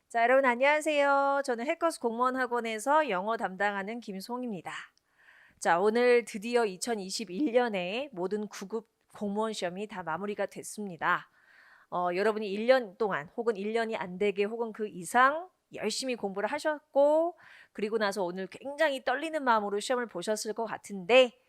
자, 여러분 안녕하세요. 저는 해커스 공무원 학원에서 영어 담당하는 김송입니다. 자, 오늘 드디어 2021년에 모든 9급 공무원 시험이 다 마무리가 됐습니다. 여러분이 1년 동안 혹은 1년이 안 되게 혹은 그 이상 열심히 공부를 하셨고, 그리고 나서 오늘 굉장히 떨리는 마음으로 시험을 보셨을 것 같은데,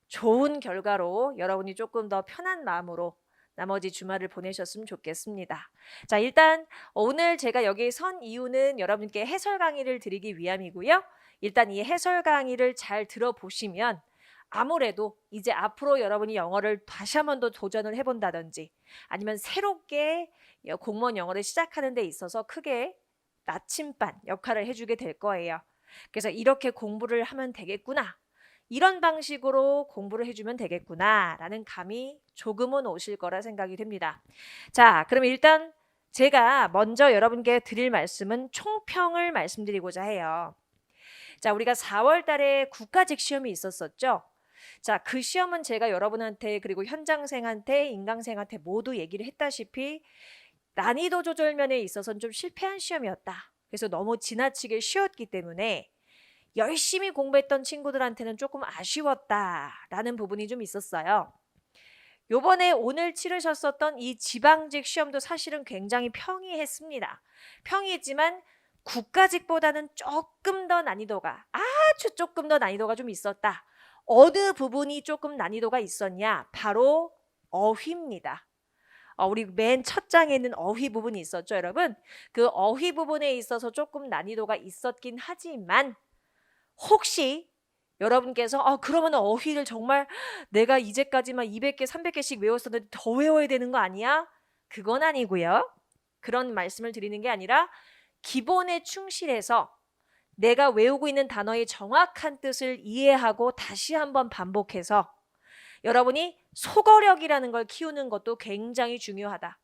좋은 결과로 여러분이 조금 더 편한 마음으로 나머지 주말을 보내셨으면 좋겠습니다. 자, 일단 오늘 제가 여기 선 이유는 여러분께 해설 강의를 드리기 위함이고요. 일단 이 해설 강의를 잘 들어보시면 아무래도 이제 앞으로 여러분이 영어를 다시 한 번 더 도전을 해본다든지 아니면 새롭게 공무원 영어를 시작하는 데 있어서 크게 나침반 역할을 해주게 될 거예요. 그래서 이렇게 공부를 하면 되겠구나. 이런 방식으로 공부를 해주면 되겠구나 라는 감이 조금은 오실 거라 생각이 됩니다. 자, 그럼 일단 제가 먼저 여러분께 드릴 말씀은 총평을 말씀드리고자 해요. 자, 우리가 4월 달에 국가직 시험이 있었었죠. 자, 그 시험은 제가 여러분한테 그리고 현장생한테 인강생한테 모두 얘기를 했다시피 난이도 조절면에 있어서는 좀 실패한 시험이었다. 그래서 너무 지나치게 쉬웠기 때문에 열심히 공부했던 친구들한테는 조금 아쉬웠다라는 부분이 좀 있었어요. 요번에 오늘 치르셨었던 이 지방직 시험도 사실은 굉장히 평이했습니다. 평이했지만 국가직보다는 조금 더 난이도가 아주 조금 더 난이도가 좀 있었다. 어느 부분이 조금 난이도가 있었냐? 바로 어휘입니다. 우리 맨 첫 장에 있는 어휘 부분이 있었죠, 여러분? 그 어휘 부분에 있어서 조금 난이도가 있었긴 하지만 혹시 여러분께서 그러면 어휘를 정말 내가 이제까지만 200개, 300개씩 외웠었는데 더 외워야 되는 거 아니야? 그건 아니고요. 그런 말씀을 드리는 게 아니라 기본에 충실해서 내가 외우고 있는 단어의 정확한 뜻을 이해하고 다시 한번 반복해서 여러분이 소거력이라는 걸 키우는 것도 굉장히 중요하다.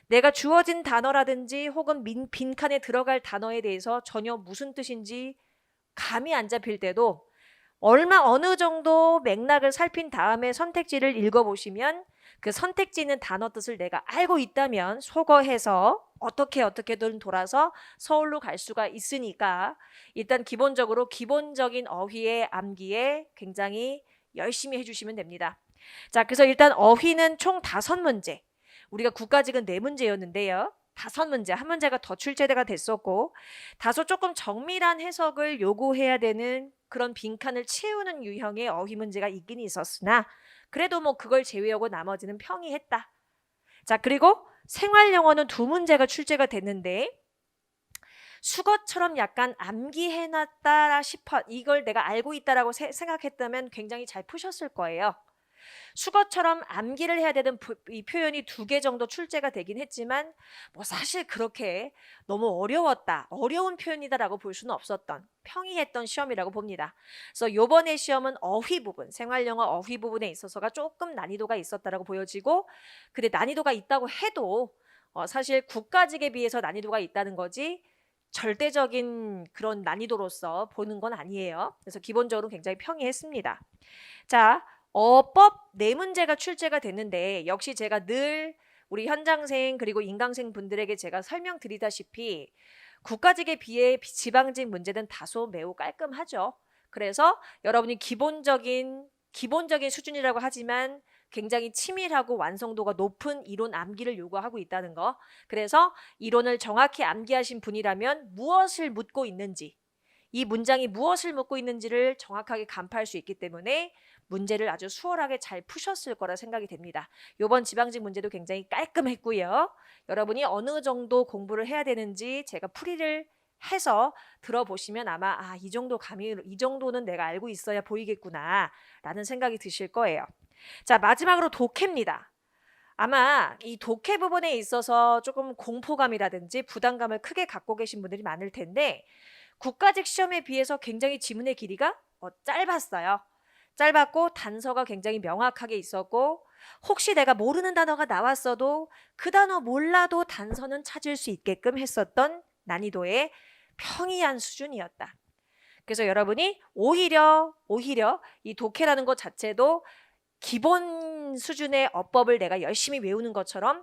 내가 주어진 단어라든지 혹은 빈칸에 들어갈 단어에 대해서 전혀 무슨 뜻인지 감이 안 잡힐 때도 어느 정도 맥락을 살핀 다음에 선택지를 읽어보시면 그 선택지 있는 단어 뜻을 내가 알고 있다면 소거해서 어떻게든 돌아서 서울로 갈 수가 있으니까 일단 기본적인 어휘의 암기에 굉장히 열심히 해주시면 됩니다. 자, 그래서 일단 어휘는 총 5문제. 우리가 국가직은 4문제였는데요. 5문제, 한 문제가 더 출제가 됐었고 다소 조금 정밀한 해석을 요구해야 되는 그런 빈칸을 채우는 유형의 어휘 문제가 있긴 있었으나 그래도 뭐 그걸 제외하고 나머지는 평이했다. 자, 그리고 생활영어는 2문제가 출제가 됐는데 수거처럼 약간 암기해놨다 싶어 이걸 내가 알고 있다라고 생각했다면 굉장히 잘 푸셨을 거예요. 수거처럼 암기를 해야 되는 이 표현이 2개 정도 출제가 되긴 했지만 뭐 사실 그렇게 너무 어려운 표현이다라고 볼 수는 없었던 평이했던 시험이라고 봅니다. 그래서 요번에 시험은 어휘 부분, 생활영어 어휘 부분에 있어서가 조금 난이도가 있었다라고 보여지고 근데 난이도가 있다고 해도 사실 국가직에 비해서 난이도가 있다는 거지 절대적인 그런 난이도로서 보는 건 아니에요. 그래서 기본적으로 굉장히 평이했습니다. 자, 어법 4문제가 출제가 됐는데 역시 제가 늘 우리 현장생 그리고 인강생 분들에게 제가 설명드리다시피 국가직에 비해 지방직 문제는 다소 매우 깔끔하죠. 그래서 여러분이 기본적인 수준이라고 하지만 굉장히 치밀하고 완성도가 높은 이론 암기를 요구하고 있다는 거. 그래서 이론을 정확히 암기하신 분이라면 무엇을 묻고 있는지 이 문장이 무엇을 묻고 있는지를 정확하게 간파할 수 있기 때문에 문제를 아주 수월하게 잘 푸셨을 거라 생각이 됩니다. 이번 지방직 문제도 굉장히 깔끔했고요. 여러분이 어느 정도 공부를 해야 되는지 제가 풀이를 해서 들어보시면 아마 이 정도는 내가 알고 있어야 보이겠구나 라는 생각이 드실 거예요. 자, 마지막으로 독해입니다. 아마 이 독해 부분에 있어서 조금 공포감이라든지 부담감을 크게 갖고 계신 분들이 많을 텐데 국가직 시험에 비해서 굉장히 지문의 길이가 짧았어요. 짧았고 단서가 굉장히 명확하게 있었고 혹시 내가 모르는 단어가 나왔어도 그 단어 몰라도 단서는 찾을 수 있게끔 했었던 난이도의 평이한 수준이었다. 그래서 여러분이 오히려 이 독해라는 것 자체도 기본 수준의 어법을 내가 열심히 외우는 것처럼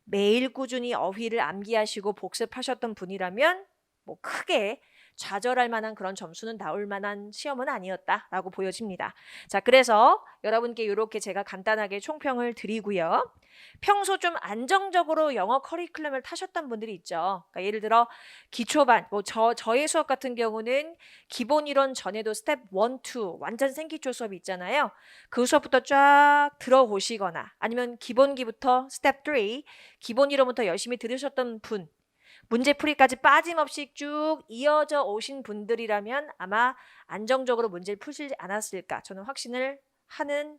매일 꾸준히 어휘를 암기하시고 복습하셨던 분이라면 뭐 크게 좌절할 만한 그런 점수는 나올 만한 시험은 아니었다라고 보여집니다. 자, 그래서 여러분께 이렇게 제가 간단하게 총평을 드리고요. 평소 좀 안정적으로 영어 커리큘럼을 타셨던 분들이 있죠. 그러니까 예를 들어 기초반, 뭐 저의 수업 같은 경우는 기본 이론 전에도 스텝 1, 2 완전 생기초 수업이 있잖아요. 그 수업부터 쫙 들어보시거나 아니면 기본기부터 스텝 3 기본 이론부터 열심히 들으셨던 분, 문제풀이까지 빠짐없이 쭉 이어져 오신 분들이라면 아마 안정적으로 문제를 푸시지 않았을까 저는 확신을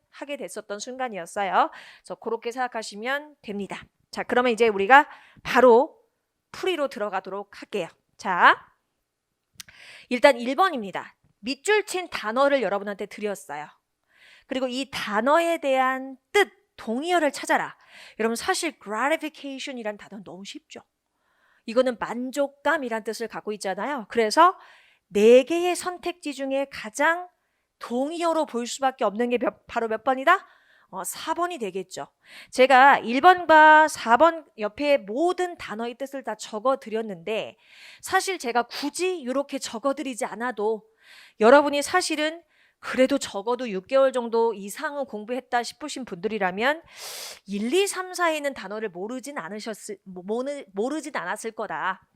하게 됐었던 순간이었어요. 그래서 그렇게 생각하시면 됩니다. 자, 그러면 이제 우리가 바로 풀이로 들어가도록 할게요. 자, 일단 1번입니다. 밑줄 친 단어를 여러분한테 드렸어요. 그리고 이 단어에 대한 뜻, 동의어를 찾아라. 여러분 사실 gratification이란 단어는 너무 쉽죠. 이거는 만족감이란 뜻을 갖고 있잖아요. 그래서 4개의 선택지 중에 가장 동의어로 볼 수밖에 없는 게 바로 몇 번이다? 4번이 되겠죠. 제가 1번과 4번 옆에 모든 단어의 뜻을 다 적어드렸는데 사실 제가 굳이 이렇게 적어드리지 않아도 여러분이 사실은 그래도 적어도 6개월 정도 이상은 공부했다 싶으신 분들이라면 1, 2, 3, 4에 있는 단어를 모르진 않았을 거다.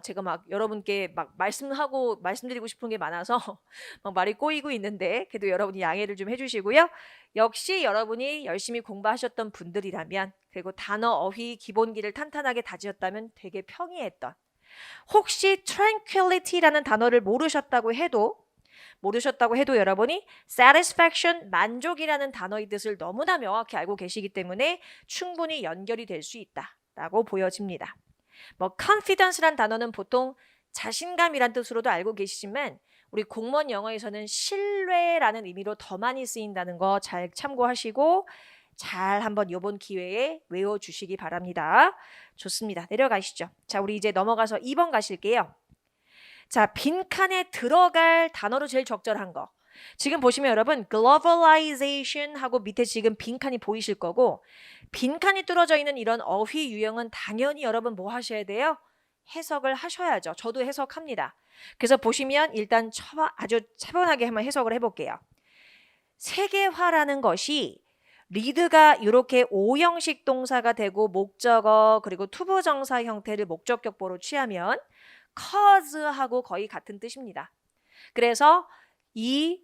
제가 막 여러분께 막 말씀드리고 싶은 게 많아서 막 말이 꼬이고 있는데 그래도 여러분이 양해를 좀 해주시고요. 역시 여러분이 열심히 공부하셨던 분들이라면 그리고 단어 어휘 기본기를 탄탄하게 다지었다면 되게 평이했던 혹시 tranquility라는 단어를 모르셨다고 해도 여러분이 satisfaction, 만족이라는 단어의 뜻을 너무나 명확히 알고 계시기 때문에 충분히 연결이 될 수 있다라고 보여집니다. 뭐 confidence란 단어는 보통 자신감이란 뜻으로도 알고 계시지만 우리 공무원 영어에서는 신뢰라는 의미로 더 많이 쓰인다는 거 잘 참고하시고 잘 한번 이번 기회에 외워주시기 바랍니다. 좋습니다. 내려가시죠. 자, 우리 이제 넘어가서 2번 가실게요. 자, 빈칸에 들어갈 단어로 제일 적절한 거. 지금 보시면 여러분 globalization 하고 밑에 지금 빈칸이 보이실 거고 빈칸이 뚫어져 있는 이런 어휘 유형은 당연히 여러분 뭐 하셔야 돼요? 해석을 하셔야죠. 저도 해석합니다. 그래서 보시면 일단 아주 차분하게 한번 해석을 해볼게요. 세계화라는 것이 리드가 이렇게 오형식 동사가 되고 목적어 그리고 투부정사 형태를 목적격보로 취하면 cause하고 거의 같은 뜻입니다. 그래서 이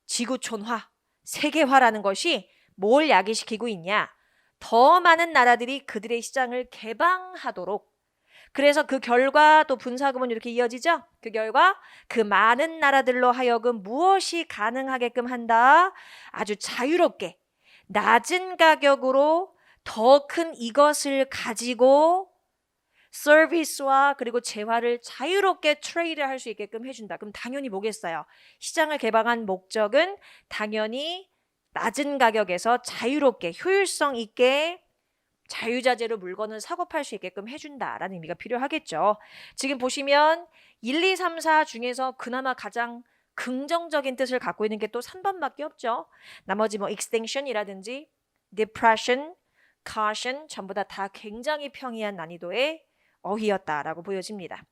지구촌화, 세계화라는 것이 뭘 야기시키고 있냐? 더 많은 나라들이 그들의 시장을 개방하도록 그래서 그 결과 또 분사구문 이렇게 이어지죠? 그 결과 그 많은 나라들로 하여금 무엇이 가능하게끔 한다? 아주 자유롭게 낮은 가격으로 더 큰 이것을 가지고 서비스와 그리고 재화를 자유롭게 트레이드를 할 수 있게끔 해준다. 그럼 당연히 뭐겠어요? 시장을 개방한 목적은 당연히 낮은 가격에서 자유롭게 효율성 있게 자유자재로 물건을 사고 팔 수 있게끔 해준다라는 의미가 필요하겠죠. 지금 보시면 1, 2, 3, 4 중에서 그나마 가장 긍정적인 뜻을 갖고 있는 게 또 3번밖에 없죠. 나머지 뭐 extinction이라든지 depression, caution 전부 다 굉장히 평이한 난이도의 어휘였다라고 보여집니다.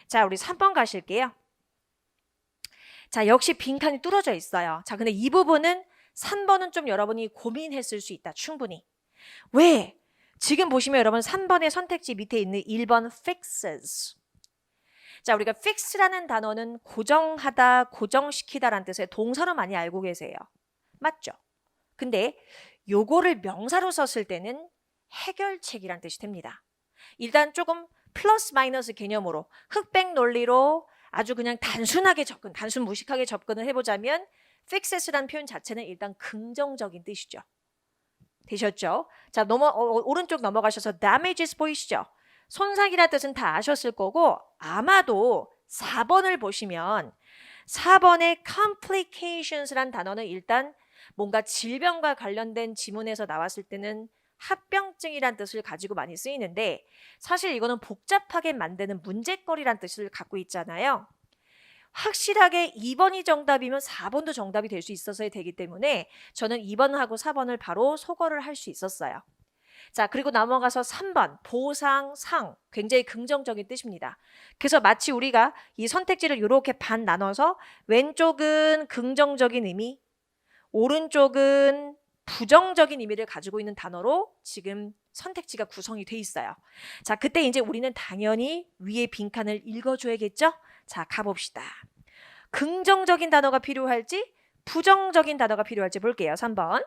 자, 우리 3번 가실게요. 자, 역시 빈칸이 뚫어져 있어요. 자, 근데 이 부분은 3번은 좀 여러분이 고민했을 수 있다. 충분히. 왜? 지금 보시면 여러분 3번의 선택지 밑에 있는 1번 fixes. 자, 우리가 fix라는 단어는 고정하다, 고정시키다라는 뜻의 동사로 많이 알고 계세요. 맞죠? 근데 요거를 명사로 썼을 때는 해결책이란 뜻이 됩니다. 일단 조금 플러스 마이너스 개념으로 흑백 논리로 아주 그냥 단순하게 단순 무식하게 접근을 해보자면 fixes라는 표현 자체는 일단 긍정적인 뜻이죠. 되셨죠? 자, 오른쪽 넘어가셔서 damages 보이시죠? 손상이라는 뜻은 다 아셨을 거고 아마도 4번을 보시면 4번의 complications라는 단어는 일단 뭔가 질병과 관련된 지문에서 나왔을 때는 합병증이란 뜻을 가지고 많이 쓰이는데 사실 이거는 복잡하게 만드는 문제거리란 뜻을 갖고 있잖아요. 확실하게 2번이 정답이면 4번도 정답이 될 수 있어서 되기 때문에 저는 2번하고 4번을 바로 소거를 할 수 있었어요. 자, 그리고 넘어가서 3번 보상, 상. 굉장히 긍정적인 뜻입니다. 그래서 마치 우리가 이 선택지를 이렇게 반 나눠서 왼쪽은 긍정적인 의미, 오른쪽은 부정적인 의미를 가지고 있는 단어로 지금 선택지가 구성이 돼 있어요. 자, 그때 이제 우리는 당연히 위에 빈칸을 읽어줘야겠죠? 자, 가봅시다. 긍정적인 단어가 필요할지 부정적인 단어가 필요할지 볼게요. 3번.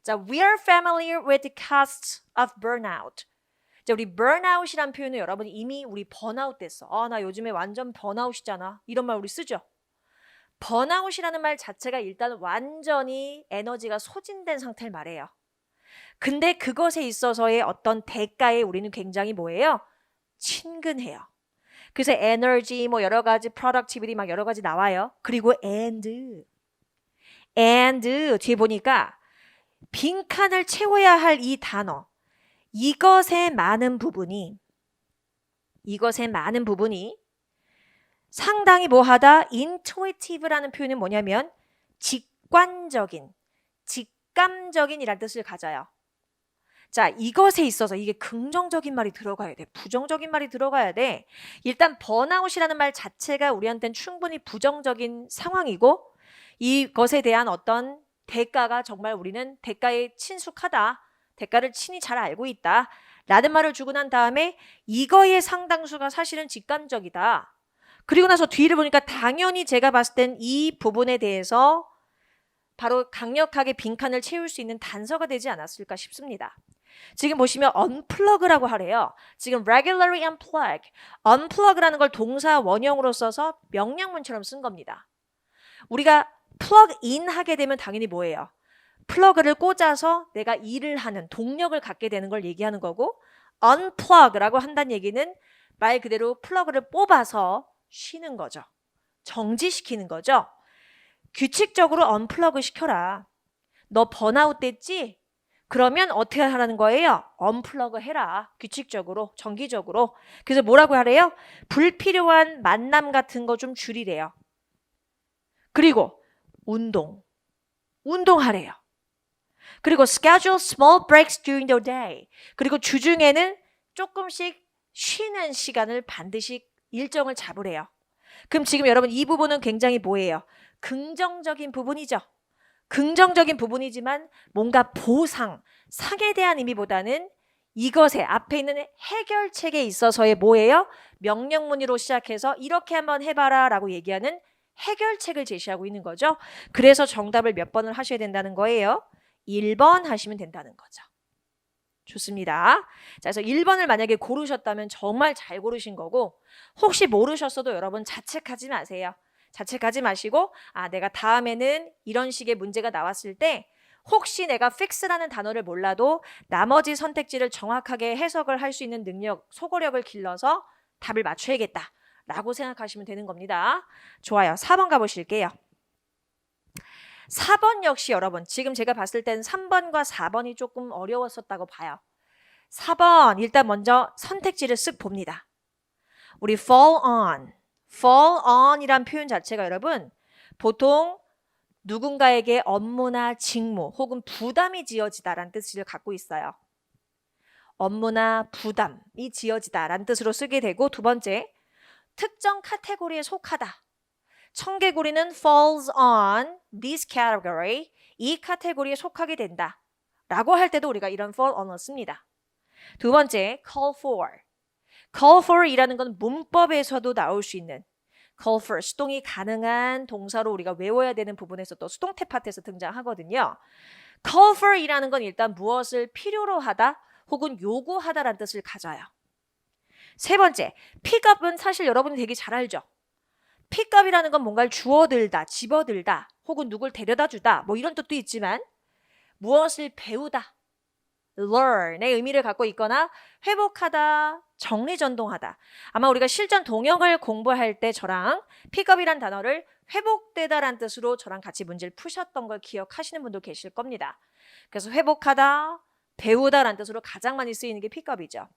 자, we are familiar with the costs of burnout. 자, 우리 burnout이란 표현을 여러분 이미 우리 번아웃 됐어. 나 요즘에 완전 번아웃이잖아. 이런 말 우리 쓰죠? 번아웃이라는 말 자체가 일단 완전히 에너지가 소진된 상태를 말해요. 근데 그것에 있어서의 어떤 대가에 우리는 굉장히 뭐예요? 친근해요. 그래서 에너지 뭐 여러 가지 productivity 막 여러 가지 나와요. 그리고 and 뒤에 보니까 빈칸을 채워야 할 이 단어, 이것의 많은 부분이 상당히 뭐하다? intuitive라는 표현은 뭐냐면 직감적인 이란 뜻을 가져요. 자, 이것에 있어서 이게 긍정적인 말이 들어가야 돼. 부정적인 말이 들어가야 돼. 일단 번아웃이라는 말 자체가 우리한테는 충분히 부정적인 상황이고 이것에 대한 어떤 대가가 정말 우리는 대가에 친숙하다. 대가를 친히 잘 알고 있다. 라는 말을 주고 난 다음에 이거의 상당수가 사실은 직감적이다. 그리고 나서 뒤를 보니까 당연히 제가 봤을 땐 이 부분에 대해서 바로 강력하게 빈칸을 채울 수 있는 단서가 되지 않았을까 싶습니다. 지금 보시면 unplug라고 하래요. 지금 regularly unplug라는 걸 동사 원형으로 써서 명령문처럼 쓴 겁니다. 우리가 plug in 하게 되면 당연히 뭐예요? 플러그를 꽂아서 내가 일을 하는 동력을 갖게 되는 걸 얘기하는 거고 unplug라고 한다는 얘기는 말 그대로 플러그를 뽑아서 쉬는 거죠. 정지시키는 거죠. 규칙적으로 언플러그 시켜라. 너 번아웃 됐지? 그러면 어떻게 하라는 거예요? 언플러그 해라. 규칙적으로, 정기적으로. 그래서 뭐라고 하래요? 불필요한 만남 같은 거 좀 줄이래요. 그리고 운동하래요. 그리고 schedule small breaks during the day. 그리고 주중에는 조금씩 쉬는 시간을 반드시 일정을 잡으래요. 그럼 지금 여러분 이 부분은 굉장히 뭐예요? 긍정적인 부분이죠. 긍정적인 부분이지만 뭔가 보상, 상에 대한 의미보다는 이것에 앞에 있는 해결책에 있어서의 뭐예요? 명령문으로 시작해서 이렇게 한번 해봐라 라고 얘기하는 해결책을 제시하고 있는 거죠. 그래서 정답을 몇 번을 하셔야 된다는 거예요. 1번 하시면 된다는 거죠. 좋습니다. 자, 그래서 1번을 만약에 고르셨다면 정말 잘 고르신 거고 혹시 모르셨어도 여러분 자책하지 마세요. 자책하지 마시고 내가 다음에는 이런 식의 문제가 나왔을 때 혹시 내가 fix라는 단어를 몰라도 나머지 선택지를 정확하게 해석을 할 수 있는 능력, 소거력을 길러서 답을 맞춰야겠다 라고 생각하시면 되는 겁니다. 좋아요. 4번 가보실게요. 4번 역시 여러분 지금 제가 봤을 땐 3번과 4번이 조금 어려웠었다고 봐요. 4번 일단 먼저 선택지를 쓱 봅니다. 우리 fall on 이란 표현 자체가 여러분 보통 누군가에게 업무나 직무 혹은 부담이 지어지다라는 뜻을 갖고 있어요. 업무나 부담이 지어지다라는 뜻으로 쓰게 되고 두 번째 특정 카테고리에 속하다. 청개구리는 falls on this category. 이 카테고리에 속하게 된다. 라고 할 때도 우리가 이런 fall on을 씁니다. 두 번째, call for 이라는 건 문법에서도 나올 수 있는 call for, 수동이 가능한 동사로 우리가 외워야 되는 부분에서 또 수동태 파트에서 등장하거든요. call for 이라는 건 일단 무엇을 필요로 하다 혹은 요구하다라는 뜻을 가져요. 세 번째, pick up은 사실 여러분이 되게 잘 알죠. 픽업이라는 건 뭔가를 주워들다, 집어들다, 혹은 누굴 데려다 주다 뭐 이런 뜻도 있지만 무엇을 배우다, learn의 의미를 갖고 있거나 회복하다, 정리전동하다. 아마 우리가 실전 동역을 공부할 때 저랑 픽업이란 단어를 회복되다라는 뜻으로 저랑 같이 문제를 푸셨던 걸 기억하시는 분도 계실 겁니다. 그래서 회복하다, 배우다라는 뜻으로 가장 많이 쓰이는 게 픽업이죠.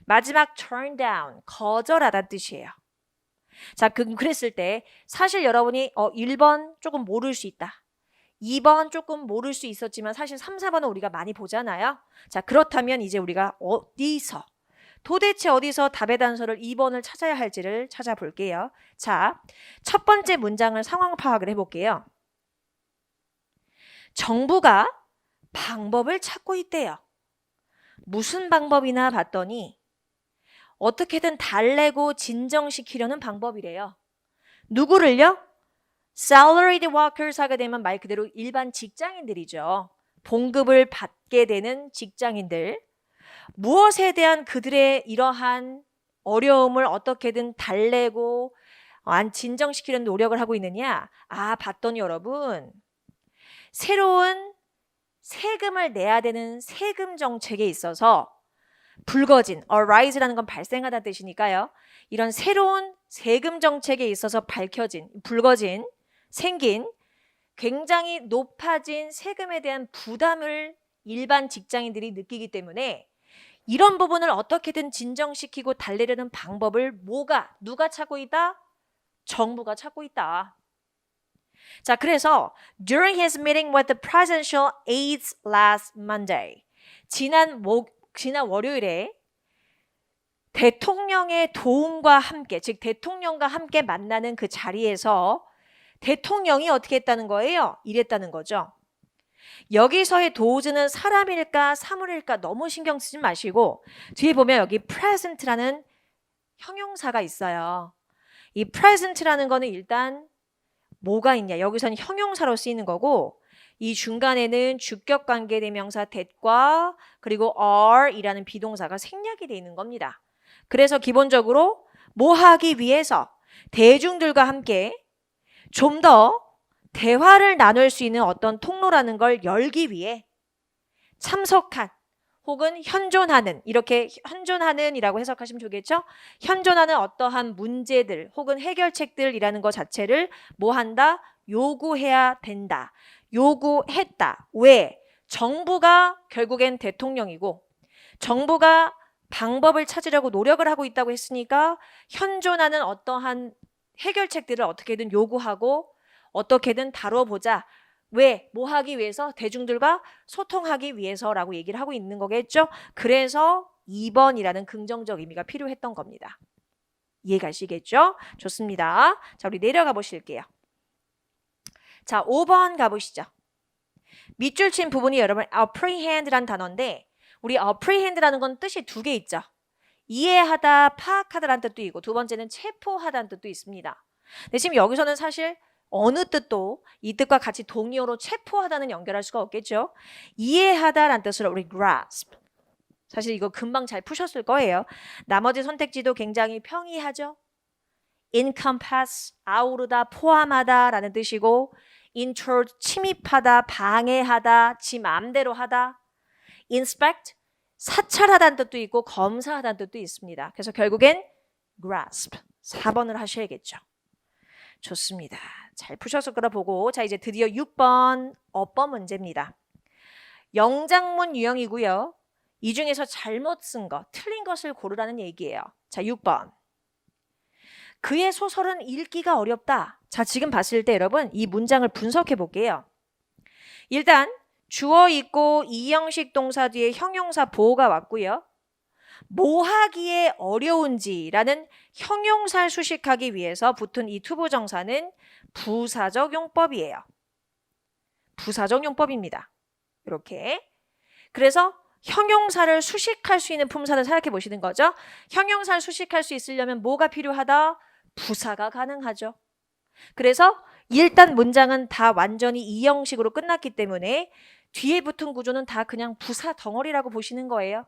마지막 turn down, 거절하다는 뜻이에요. 자, 그랬을 때 사실 여러분이 1번 조금 모를 수 있다. 2번 조금 모를 수 있었지만 사실 3, 4번은 우리가 많이 보잖아요. 자, 그렇다면 이제 우리가 어디서, 도대체 어디서 답의 단서를 2번을 찾아야 할지를 찾아볼게요. 자, 첫 번째 문장을 상황 파악을 해볼게요. 정부가 방법을 찾고 있대요. 무슨 방법이나 봤더니 어떻게든 달래고 진정시키려는 방법이래요. 누구를요? salaried workers 하게 되면 말 그대로 일반 직장인들이죠. 봉급을 받게 되는 직장인들. 무엇에 대한 그들의 이러한 어려움을 어떻게든 달래고 진정시키려는 노력을 하고 있느냐? 아, 봤더니 여러분, 새로운 세금을 내야 되는 세금 정책에 있어서 불거진, arise라는 건 발생하다는 뜻이니까요. 이런 새로운 세금 정책에 있어서 불거진, 생긴 굉장히 높아진 세금에 대한 부담을 일반 직장인들이 느끼기 때문에 이런 부분을 어떻게든 진정시키고 달래려는 방법을 누가 찾고 있다? 정부가 찾고 있다. 자, 그래서 during his meeting with the presidential aides last Monday, 지난 월요일에 대통령의 도움과 함께, 즉 대통령과 함께 만나는 그 자리에서 대통령이 어떻게 했다는 거예요? 이랬다는 거죠. 여기서의 도우즈는 사람일까 사물일까 너무 신경 쓰지 마시고 뒤에 보면 여기 present라는 형용사가 있어요. 이 present라는 거는 일단 뭐가 있냐? 여기서는 형용사로 쓰이는 거고 이 중간에는 주격 관계대명사 that과 그리고 are이라는 비동사가 생략이 되어 있는 겁니다. 그래서 기본적으로 뭐 하기 위해서 대중들과 함께 좀 더 대화를 나눌 수 있는 어떤 통로라는 걸 열기 위해 참석한 혹은 현존하는, 이렇게 현존하는이라고 해석하시면 좋겠죠? 현존하는 어떠한 문제들 혹은 해결책들이라는 것 자체를 뭐 한다? 요구해야 된다. 요구했다. 왜? 정부가 결국엔 대통령이고 정부가 방법을 찾으려고 노력을 하고 있다고 했으니까 현존하는 어떠한 해결책들을 어떻게든 요구하고 어떻게든 다뤄보자. 왜? 뭐 하기 위해서? 대중들과 소통하기 위해서라고 얘기를 하고 있는 거겠죠? 그래서 2번이라는 긍정적 의미가 필요했던 겁니다. 이해가시겠죠? 좋습니다. 자, 우리 내려가 보실게요. 자, 5번 가보시죠. 밑줄 친 부분이 여러분 apprehend라는 단어인데 우리 apprehend라는 건 뜻이 두 개 있죠. 이해하다, 파악하다라는 뜻도 있고 두 번째는 체포하다는 뜻도 있습니다. 근데 지금 여기서는 사실 어느 뜻도 이 뜻과 같이 동의어로 체포하다는 연결할 수가 없겠죠. 이해하다라는 뜻으로 우리 grasp. 사실 이거 금방 잘 푸셨을 거예요. 나머지 선택지도 굉장히 평이하죠. encompass, 아우르다, 포함하다라는 뜻이고 intrude, 침입하다, 방해하다, 지 마음대로 하다. inspect, 사찰하다는 뜻도 있고 검사하다는 뜻도 있습니다. 그래서 결국엔 grasp, 4번을 하셔야겠죠. 좋습니다. 잘 푸셨을 거라 보고 자 이제 드디어 6번 어법 문제입니다. 영장문 유형이고요. 이 중에서 잘못 쓴 것, 틀린 것을 고르라는 얘기예요. 자 6번. 그의 소설은 읽기가 어렵다. 자 지금 봤을 때 여러분 이 문장을 분석해 볼게요. 일단 주어 있고 이형식 동사 뒤에 형용사 보호가 왔고요. 뭐 하기에 어려운지라는 형용사를 수식하기 위해서 붙은 이 투부정사는 부사적 용법이에요. 부사적 용법입니다. 이렇게. 그래서 형용사를 수식할 수 있는 품사를 생각해 보시는 거죠. 형용사를 수식할 수 있으려면 뭐가 필요하다? 부사가 가능하죠. 그래서 일단 문장은 다 완전히 이형식으로 끝났기 때문에 뒤에 붙은 구조는 다 그냥 부사 덩어리라고 보시는 거예요.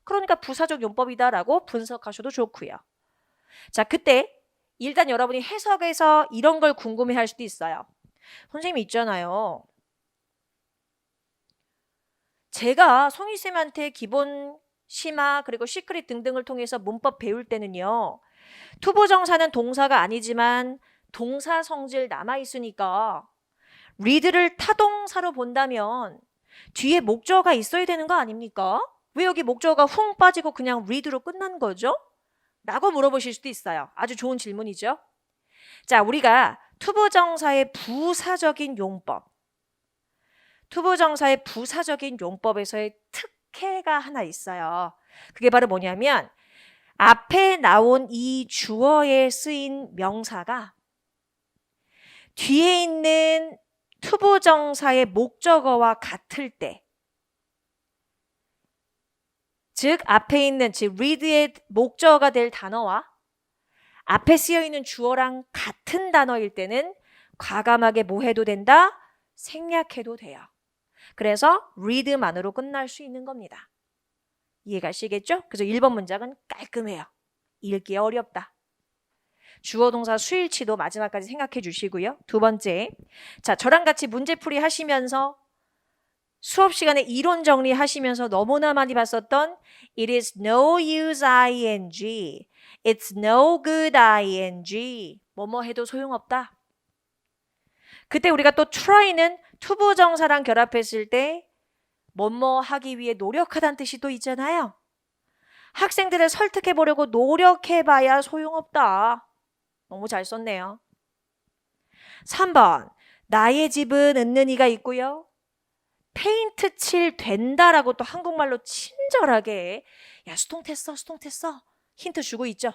그러니까 부사적 용법이다라고 분석하셔도 좋고요. 자, 그때 일단 여러분이 해석에서 이런 걸 궁금해할 수도 있어요. 선생님 있잖아요. 제가 송이쌤한테 기본 심화 그리고 시크릿 등등을 통해서 문법 배울 때는요. 투부정사는 동사가 아니지만 동사 성질 남아있으니까 read를 타동사로 본다면 뒤에 목적어가 있어야 되는 거 아닙니까? 왜 여기 목적어가 훅 빠지고 그냥 read로 끝난 거죠? 라고 물어보실 수도 있어요. 아주 좋은 질문이죠. 자, 우리가 투부정사의 부사적인 용법 투부정사의 부사적인 용법에서의 특혜가 하나 있어요. 그게 바로 뭐냐면 앞에 나온 이 주어에 쓰인 명사가 뒤에 있는 투부정사의 목적어와 같을 때, 즉 앞에 있는 즉 read의 목적어가 될 단어와 앞에 쓰여있는 주어랑 같은 단어일 때는 과감하게 뭐 해도 된다? 생략해도 돼요. 그래서 read만으로 끝날 수 있는 겁니다. 이해가시겠죠? 그래서 1번 문장은 깔끔해요. 읽기 어렵다. 주어 동사 수일치도 마지막까지 생각해 주시고요. 두 번째, 자 저랑 같이 문제풀이 하시면서 수업 시간에 이론 정리하시면서 너무나 많이 봤었던 It is no use ing, It's no good ing, 뭐뭐 해도 소용없다. 그때 우리가 또 try는 투부정사랑 결합했을 때 뭐뭐 하기 위해 노력하다는 뜻이 또 있잖아요. 학생들을 설득해 보려고 노력해봐야 소용없다. 너무 잘 썼네요. 3번, 나의 집은 은는이가 있고요. 페인트 칠 된다라고 또 한국말로 친절하게 야 수동태써 힌트 주고 있죠.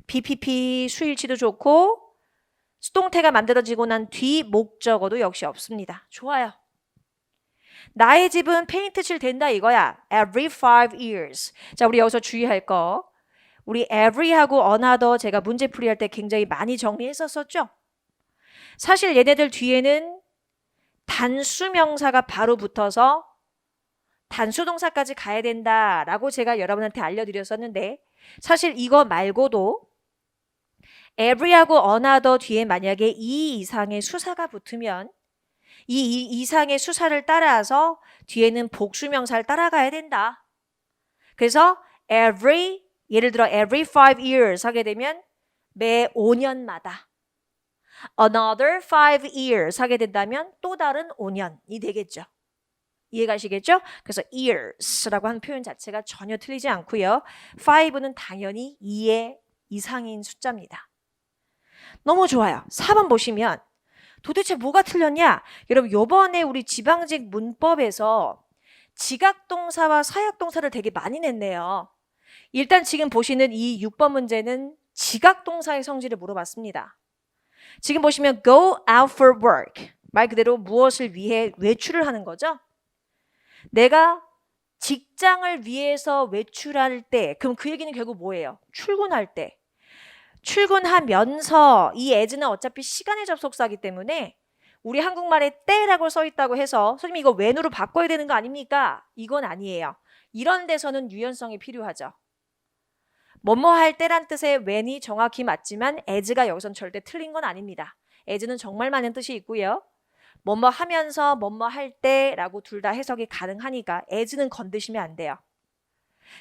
BPP 수일치도 좋고 수동태가 만들어지고 난 뒤 목적어도 역시 없습니다. 좋아요. 나의 집은 페인트 칠 된다 이거야. Every 5 years. 자 우리 여기서 주의할 거. 우리 every하고 another 제가 문제풀이 할 때 굉장히 많이 정리했었죠. 사실 얘네들 뒤에는 단수명사가 바로 붙어서 단수동사까지 가야 된다라고 제가 여러분한테 알려드렸었는데 사실 이거 말고도 every하고 another 뒤에 만약에 이 이상의 수사가 붙으면 이 이상의 수사를 따라서 뒤에는 복수명사를 따라가야 된다. 그래서 every, 예를 들어 every 5 years 하게 되면 매 5년마다 another 5 years 하게 된다면 또 다른 5년이 되겠죠. 이해가시겠죠? 그래서 years라고 하는 표현 자체가 전혀 틀리지 않고요. 5는 당연히 2의 이상인 숫자입니다. 너무 좋아요. 4번 보시면 도대체 뭐가 틀렸냐? 여러분 요번에 우리 지방직 문법에서 지각동사와 사역동사를 되게 많이 냈네요. 일단 지금 보시는 이 6번 문제는 지각동사의 성질을 물어봤습니다. 지금 보시면 go out for work. 말 그대로 무엇을 위해 외출을 하는 거죠? 내가 직장을 위해서 외출할 때, 그럼 그 얘기는 결국 뭐예요? 출근할 때. 출근하면서 이 as는 어차피 시간의 접속사이기 때문에 우리 한국말에 때라고 써 있다고 해서 선생님 이거 when으로 바꿔야 되는 거 아닙니까? 이건 아니에요. 이런 데서는 유연성이 필요하죠. 뭐뭐 할 때란 뜻의 when이 정확히 맞지만 as가 여기선 절대 틀린 건 아닙니다. as는 정말 많은 뜻이 있고요. 뭐뭐 하면서 뭐뭐 할 때라고 둘 다 해석이 가능하니까 as는 건드시면 안 돼요.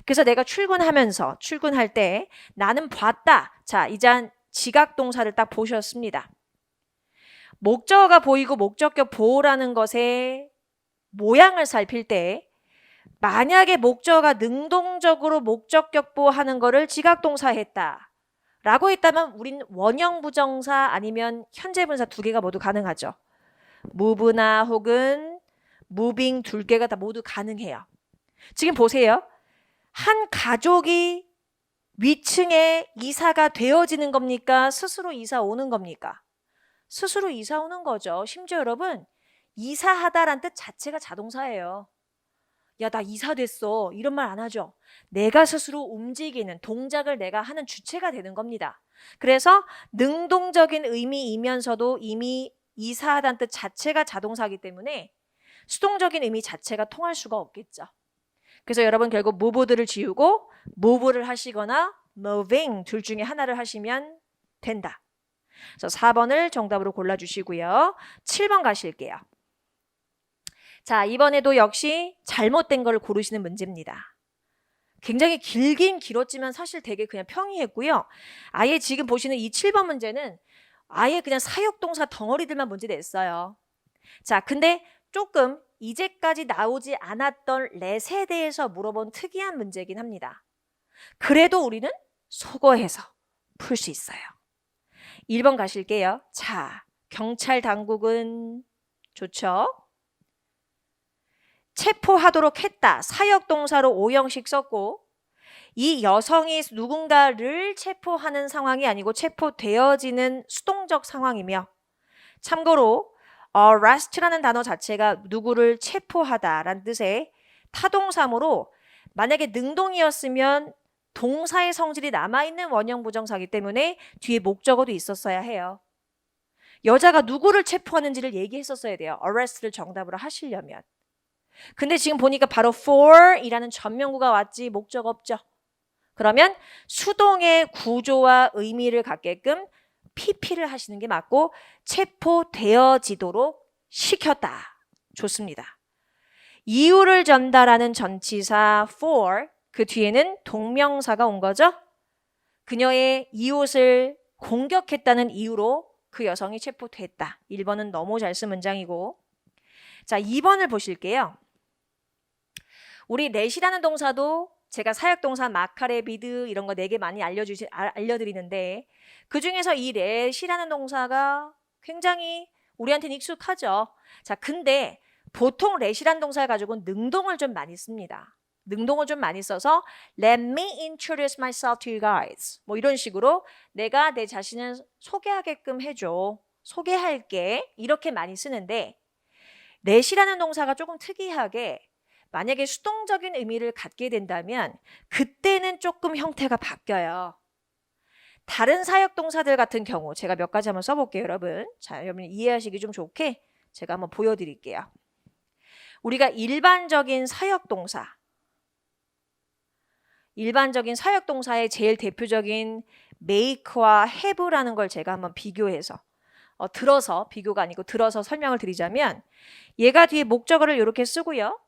그래서 내가 출근하면서 출근할 때 나는 봤다. 자, 이제 지각동사를 딱 보셨습니다. 목적어가 보이고 목적격 보호라는 것의 모양을 살필 때 만약에 목적어가 능동적으로 목적격 보호하는 거를 지각동사 했다 라고 했다면 우린 원형 부정사 아니면 현재 분사 두 개가 모두 가능하죠. move나 혹은 moving 두 개가 다 모두 가능해요. 지금 보세요. 한 가족이 위층에 이사가 되어지는 겁니까? 스스로 이사 오는 겁니까? 스스로 이사 오는 거죠. 심지어 여러분 이사하다란 뜻 자체가 자동사예요. 야, 나 이사됐어. 이런 말 안 하죠. 내가 스스로 움직이는 동작을 내가 하는 주체가 되는 겁니다. 그래서 능동적인 의미이면서도 이미 이사하다는 뜻 자체가 자동사이기 때문에 수동적인 의미 자체가 통할 수가 없겠죠. 그래서 여러분 결국 move들을 지우고 move를 하시거나 moving 둘 중에 하나를 하시면 된다. 그래서 4번을 정답으로 골라주시고요. 7번 가실게요. 자, 이번에도 역시 잘못된 걸 고르시는 문제입니다. 굉장히 길긴 길었지만 사실 되게 그냥 평이했고요. 아예 지금 보시는 이 7번 문제는 아예 그냥 사역동사 덩어리들만 문제 냈어요. 자, 근데 조금 이제까지 나오지 않았던 let에 대해서 물어본 특이한 문제이긴 합니다. 그래도 우리는 속어해서 풀 수 있어요. 1번 가실게요. 자, 경찰 당국은 좋죠. 체포하도록 했다. 사역동사로 오형식 썼고 이 여성이 누군가를 체포하는 상황이 아니고 체포되어지는 수동적 상황이며 참고로 arrest라는 단어 자체가 누구를 체포하다라는 뜻의 타동사므로 만약에 능동이었으면 동사의 성질이 남아있는 원형 부정사이기 때문에 뒤에 목적어도 있었어야 해요. 여자가 누구를 체포하는지를 얘기했었어야 돼요. arrest를 정답으로 하시려면. 근데 지금 보니까 바로 for이라는 전명구가 왔지 목적 없죠. 그러면 수동의 구조와 의미를 갖게끔 PP를 하시는 게 맞고 체포되어지도록 시켰다. 좋습니다. 이유를 전달하는 전치사 for 그 뒤에는 동명사가 온 거죠. 그녀의 이웃을 공격했다는 이유로 그 여성이 체포됐다. 1번은 너무 잘 쓴 문장이고 자 2번을 보실게요. 우리 let이라는 동사도 제가 사역동사 마카레비드 이런 거 4개 많이 알려드리는데 그중에서 이 let이라는 동사가 굉장히 우리한테는 익숙하죠. 자, 근데 보통 let이라는 동사를 가지고 능동을 좀 많이 씁니다. 능동을 좀 많이 써서 Let me introduce myself to you guys. 뭐 이런 식으로 내가 내 자신을 소개하게끔 해줘. 소개할게. 이렇게 많이 쓰는데 let이라는 동사가 조금 특이하게 만약에 수동적인 의미를 갖게 된다면 그때는 조금 형태가 바뀌어요. 다른 사역동사들 같은 경우 제가 몇 가지 한번 써볼게요, 여러분. 자, 여러분 이해하시기 좀 좋게 제가 한번 보여드릴게요. 우리가 일반적인 사역동사의 제일 대표적인 make와 have라는 걸 제가 한번 비교해서 들어서 비교가 아니고 들어서 설명을 드리자면 얘가 뒤에 목적어를 이렇게 쓰고요.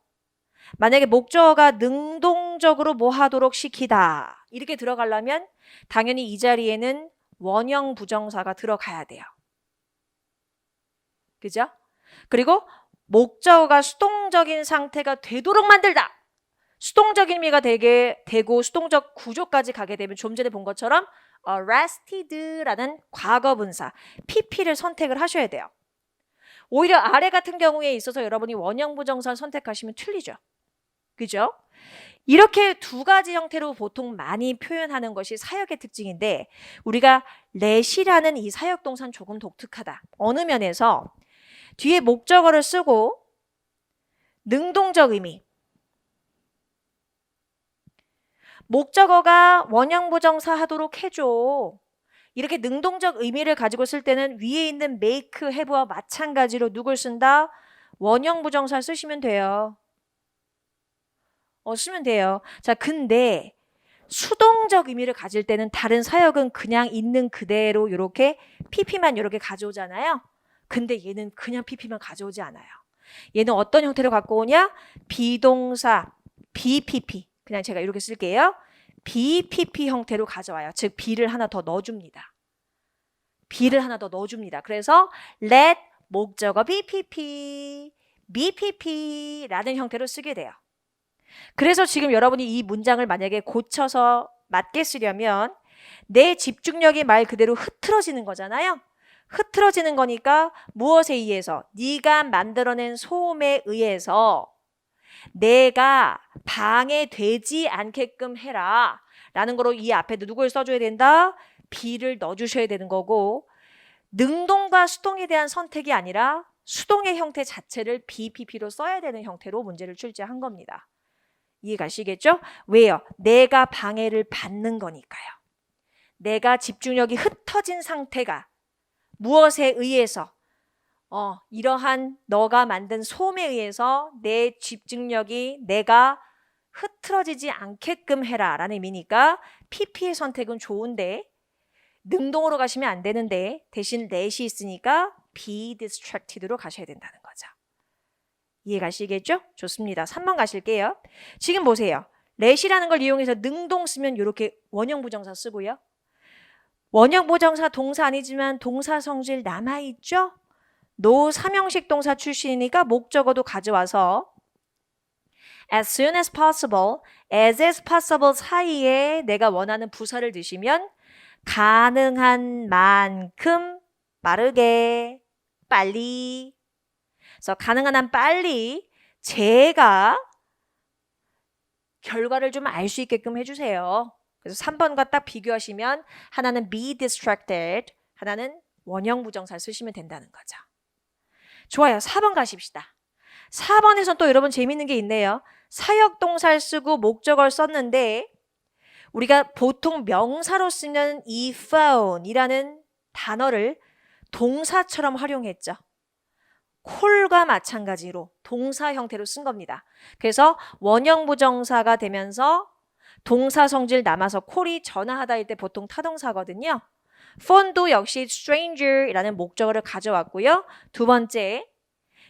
만약에 목적어가 능동적으로 뭐 하도록 시키다 이렇게 들어가려면 당연히 이 자리에는 원형 부정사가 들어가야 돼요. 그죠? 그리고 목적어가 수동적인 상태가 되도록 만들다. 수동적인 의미가 되고 수동적 구조까지 가게 되면 좀 전에 본 것처럼 arrested라는 과거분사 PP를 선택을 하셔야 돼요. 오히려 아래 같은 경우에 있어서 여러분이 원형 부정사를 선택하시면 틀리죠. 그죠? 이렇게 두 가지 형태로 보통 많이 표현하는 것이 사역의 특징인데 우리가 let이라는 이 사역동사는 조금 독특하다. 어느 면에서 뒤에 목적어를 쓰고 능동적 의미 목적어가 원형 부정사 하도록 해줘. 이렇게 능동적 의미를 가지고 쓸 때는 위에 있는 make, have와 마찬가지로 누굴 쓴다? 원형 부정사 쓰시면 돼요. 쓰면 돼요. 자, 근데 수동적 의미를 가질 때는 다른 사역은 그냥 있는 그대로 이렇게 PP만 이렇게 가져오잖아요. 근데 얘는 그냥 PP만 가져오지 않아요. 얘는 어떤 형태로 갖고 오냐? 비동사, BPP. 그냥 제가 이렇게 쓸게요. BPP 형태로 가져와요. 즉, B를 하나 더 넣어줍니다. B를 하나 더 넣어줍니다. 그래서 let 목적어 BPP, BPP라는 형태로 쓰게 돼요. 그래서 지금 여러분이 이 문장을 만약에 고쳐서 맞게 쓰려면 내 집중력이 말 그대로 흐트러지는 거잖아요. 흐트러지는 거니까 무엇에 의해서? 네가 만들어낸 소음에 의해서 내가 방해되지 않게끔 해라 라는 거로 이 앞에도 누굴 써줘야 된다? B를 넣어주셔야 되는 거고 능동과 수동에 대한 선택이 아니라 수동의 형태 자체를 BPP로 써야 되는 형태로 문제를 출제한 겁니다. 이해가시겠죠? 왜요? 내가 방해를 받는 거니까요. 내가 집중력이 흩어진 상태가 무엇에 의해서 이러한 너가 만든 소음에 의해서 내 집중력이 내가 흐트러지지 않게끔 해라 라는 의미니까 PP의 선택은 좋은데 능동으로 가시면 안 되는데 대신 let이 있으니까 be distracted로 가셔야 된다는 거죠. 이해가시겠죠? 좋습니다. 3번 가실게요. 지금 보세요. let이라는 걸 이용해서 능동 쓰면 이렇게 원형 부정사 쓰고요. 원형 부정사 동사 아니지만 동사 성질 남아있죠? 노 삼형식 동사 출신이니까 목적어도 가져와서 as soon as possible, as is possible 사이에 내가 원하는 부사를 드시면 가능한 만큼 빠르게, 빨리. 그래서 가능한 한 빨리 제가 결과를 좀 알 수 있게끔 해주세요. 그래서 3번과 딱 비교하시면 하나는 be distracted, 하나는 원형 부정사를 쓰시면 된다는 거죠. 좋아요. 4번 가십시다. 4번에선 또 여러분 재밌는 게 있네요. 사역동사를 쓰고 목적어를 썼는데 우리가 보통 명사로 쓰는 이 phone이라는 단어를 동사처럼 활용했죠. 콜과 마찬가지로 동사 형태로 쓴 겁니다. 그래서 원형 부정사가 되면서 동사 성질 남아서 콜이 전화하다 할 때 보통 타동사거든요. phone도 역시 stranger이라는 목적어를 가져왔고요. 두 번째,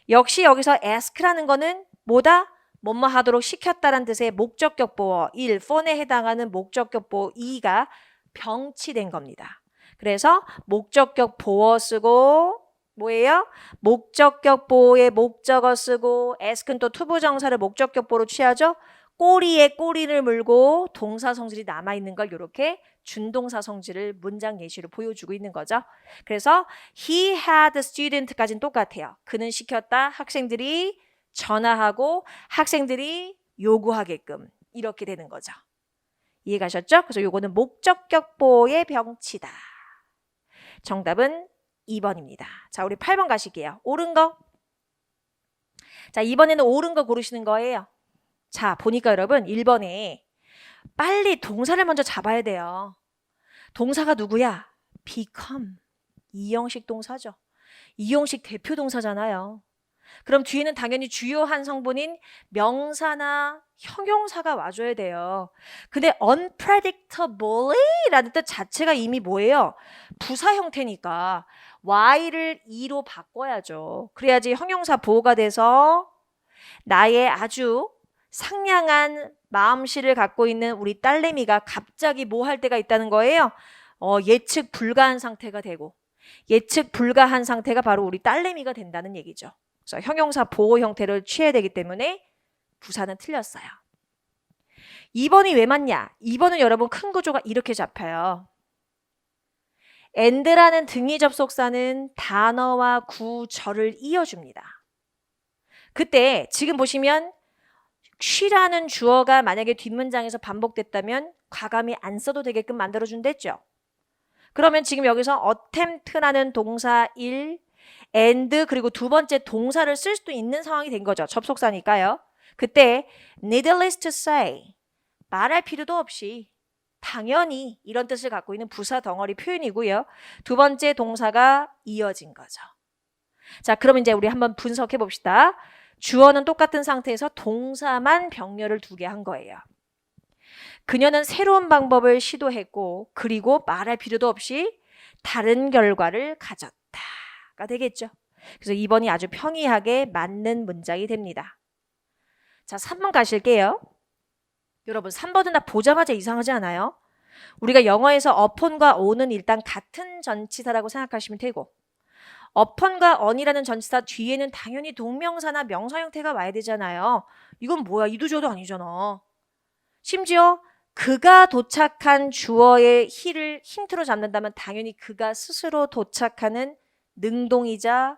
역시 여기서 ask라는 거는 뭐다? 뭐뭐 하도록 시켰다라는 뜻의 목적격 보어 1, phone에 해당하는 목적격 보어 2가 병치된 겁니다. 그래서 목적격 보어 쓰고 뭐예요? 목적격 보어에 목적어 쓰고 ask는 또 투부정사를 목적격 보어로 취하죠. 꼬리에 꼬리를 물고 동사 성질이 남아있는 걸 이렇게 준동사 성질을 문장 예시로 보여주고 있는 거죠. 그래서 he had a student까지는 똑같아요. 그는 시켰다. 학생들이 전화하고 학생들이 요구하게끔 이렇게 되는 거죠. 이해가셨죠? 그래서 요거는 목적격 보어의 병치다. 정답은 2번입니다. 자, 우리 8번 가실게요. 옳은 거. 자, 이번에는 옳은 거 고르시는 거예요. 자, 보니까 여러분 1번에 빨리 동사를 먼저 잡아야 돼요. 동사가 누구야? become. 이형식 동사죠. 이형식 대표 동사잖아요. 그럼 뒤에는 당연히 주요한 성분인 명사나 형용사가 와줘야 돼요. 근데 unpredictably 라는 뜻 자체가 이미 뭐예요? 부사 형태니까 y를 e로 바꿔야죠. 그래야지 형용사 보호가 돼서 나의 아주 상냥한 마음씨를 갖고 있는 우리 딸내미가 갑자기 뭐 할 때가 있다는 거예요. 예측 불가한 상태가 되고 예측 불가한 상태가 바로 우리 딸내미가 된다는 얘기죠. 그래서 형용사 보호 형태를 취해야 되기 때문에 부사는 틀렸어요. 2번이 왜 맞냐? 2번은 여러분 큰 구조가 이렇게 잡혀요. and라는 등위 접속사는 단어와 구절을 이어줍니다. 그때 지금 보시면 she라는 주어가 만약에 뒷문장에서 반복됐다면 과감히 안 써도 되게끔 만들어준댔죠. 그러면 지금 여기서 attempt라는 동사 1, and 그리고 두 번째 동사를 쓸 수도 있는 상황이 된 거죠. 접속사니까요. 그때 needless to say, 말할 필요도 없이 당연히 이런 뜻을 갖고 있는 부사 덩어리 표현이고요. 두 번째 동사가 이어진 거죠. 자, 그럼 이제 우리 한번 분석해 봅시다. 주어는 똑같은 상태에서 동사만 병렬을 두 개 한 거예요. 그녀는 새로운 방법을 시도했고 그리고 말할 필요도 없이 다른 결과를 가졌다가 되겠죠. 그래서 2번이 아주 평이하게 맞는 문장이 됩니다. 자, 3번 가실게요. 여러분 3번은 다 보자마자 이상하지 않아요? 우리가 영어에서 upon과 on은 일단 같은 전치사라고 생각하시면 되고 upon과 on이라는 전치사 뒤에는 당연히 동명사나 명사 형태가 와야 되잖아요. 이건 뭐야? 이도저도 아니잖아. 심지어 그가 도착한 주어의 he를 힌트로 잡는다면 당연히 그가 스스로 도착하는 능동이자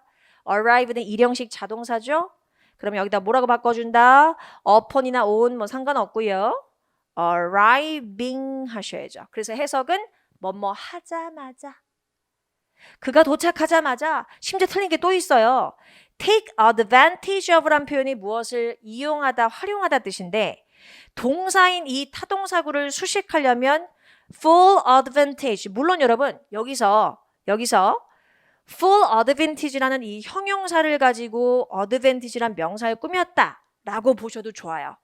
arrive는 일형식 자동사죠. 그럼 여기다 뭐라고 바꿔준다? upon이나 on 뭐 상관없고요. arriving 하셔야죠. 그래서 해석은 뭐뭐 하자마자. 그가 도착하자마자 심지어 틀린 게 또 있어요. take advantage of라는 표현이 무엇을 이용하다, 활용하다 뜻인데 동사인 이 타동사구를 수식하려면 full advantage. 물론 여러분 여기서 full advantage라는 이 형용사를 가지고 advantage란 명사를 꾸몄다 라고 보셔도 좋아요.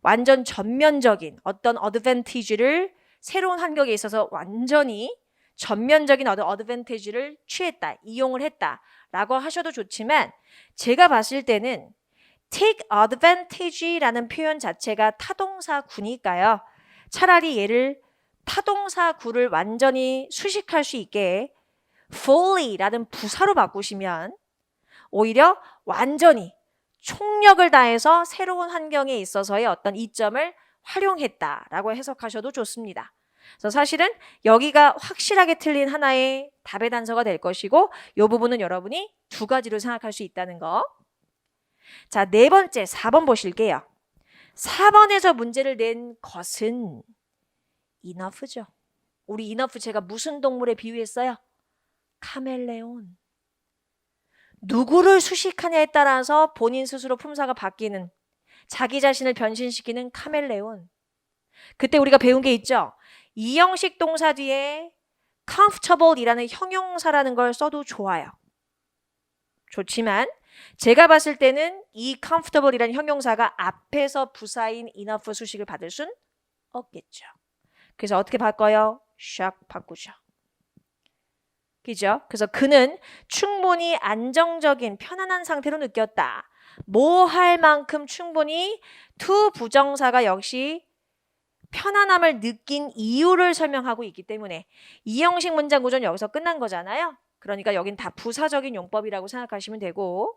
완전 전면적인 어떤 advantage를 새로운 환경에 있어서 완전히 전면적인 advantage를 취했다, 이용을 했다 라고 하셔도 좋지만 제가 봤을 때는 take advantage라는 표현 자체가 타동사구니까요. 차라리 얘를 타동사구를 완전히 수식할 수 있게 fully라는 부사로 바꾸시면 오히려 완전히 총력을 다해서 새로운 환경에 있어서의 어떤 이점을 활용했다라고 해석하셔도 좋습니다. 그래서 사실은 여기가 확실하게 틀린 하나의 답의 단서가 될 것이고 이 부분은 여러분이 두 가지로 생각할 수 있다는 거. 자, 네 번째 4번 보실게요. 4번에서 문제를 낸 것은 enough죠. 우리 enough 제가 무슨 동물에 비유했어요? 카멜레온. 누구를 수식하냐에 따라서 본인 스스로 품사가 바뀌는, 자기 자신을 변신시키는 카멜레온. 그때 우리가 배운 게 있죠. 이형식 동사 뒤에 comfortable이라는 형용사라는 걸 써도 좋아요. 좋지만 제가 봤을 때는 이 comfortable이라는 형용사가 앞에서 부사인 enough 수식을 받을 순 없겠죠. 그래서 어떻게 바꿔요? 샥 바꾸죠. 그죠? 그래서 그는 충분히 안정적인 편안한 상태로 느꼈다. 뭐 할 만큼 충분히 to 부정사가 역시 편안함을 느낀 이유를 설명하고 있기 때문에 이 형식 문장 구조는 여기서 끝난 거잖아요. 그러니까 여긴 다 부사적인 용법이라고 생각하시면 되고,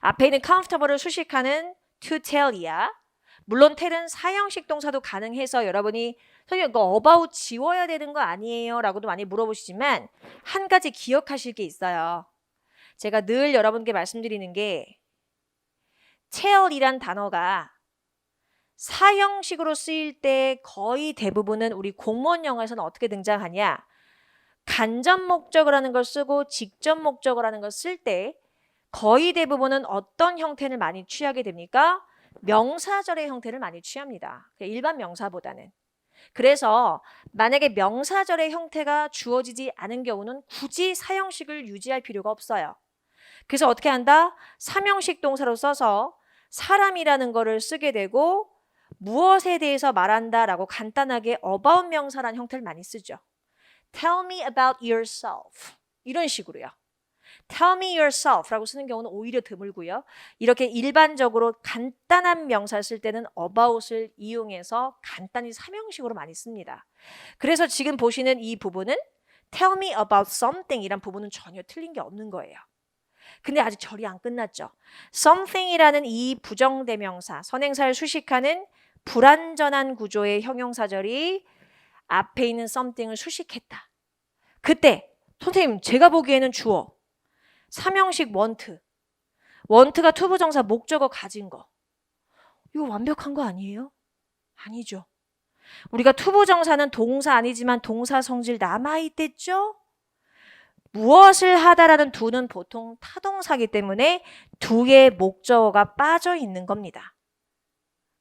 앞에 있는 comfortable을 수식하는 to tell이야. 물론 tell은 사형식 동사도 가능해서 여러분이 선생님 이거 about 지워야 되는 거 아니에요? 라고도 많이 물어보시지만 한 가지 기억하실 게 있어요. 제가 늘 여러분께 말씀드리는 게 tell이란 단어가 사형식으로 쓰일 때 거의 대부분은 우리 공무원 영어에서는 어떻게 등장하냐? 간접 목적을 하는 걸 쓰고 직접 목적을 하는 걸 쓸 때 거의 대부분은 어떤 형태를 많이 취하게 됩니까? 명사절의 형태를 많이 취합니다. 일반 명사보다는. 그래서 만약에 명사절의 형태가 주어지지 않은 경우는 굳이 사형식을 유지할 필요가 없어요. 그래서 어떻게 한다? 삼형식 동사로 써서 사람이라는 거를 쓰게 되고 무엇에 대해서 말한다라고 간단하게 about 명사라는 형태를 많이 쓰죠. Tell me about yourself. 이런 식으로요. Tell me yourself라고 쓰는 경우는 오히려 드물고요. 이렇게 일반적으로 간단한 명사 쓸 때는 about을 이용해서 간단히 삼형식으로 많이 씁니다. 그래서 지금 보시는 이 부분은 Tell me about something 이란 부분은 전혀 틀린 게 없는 거예요. 근데 아직 절이 안 끝났죠. something이라는 이 부정대명사, 선행사를 수식하는 불완전한 구조의 형용사절이 앞에 있는 something을 수식했다. 그때 선생님 제가 보기에는 주어, 삼형식 want가 투부정사 목적어 가진 거. 이거 완벽한 거 아니에요? 아니죠. 우리가 투부정사는 동사 아니지만 동사 성질 남아있댔죠? 무엇을 하다라는 do는 보통 타동사기 때문에 do의 목적어가 빠져 있는 겁니다.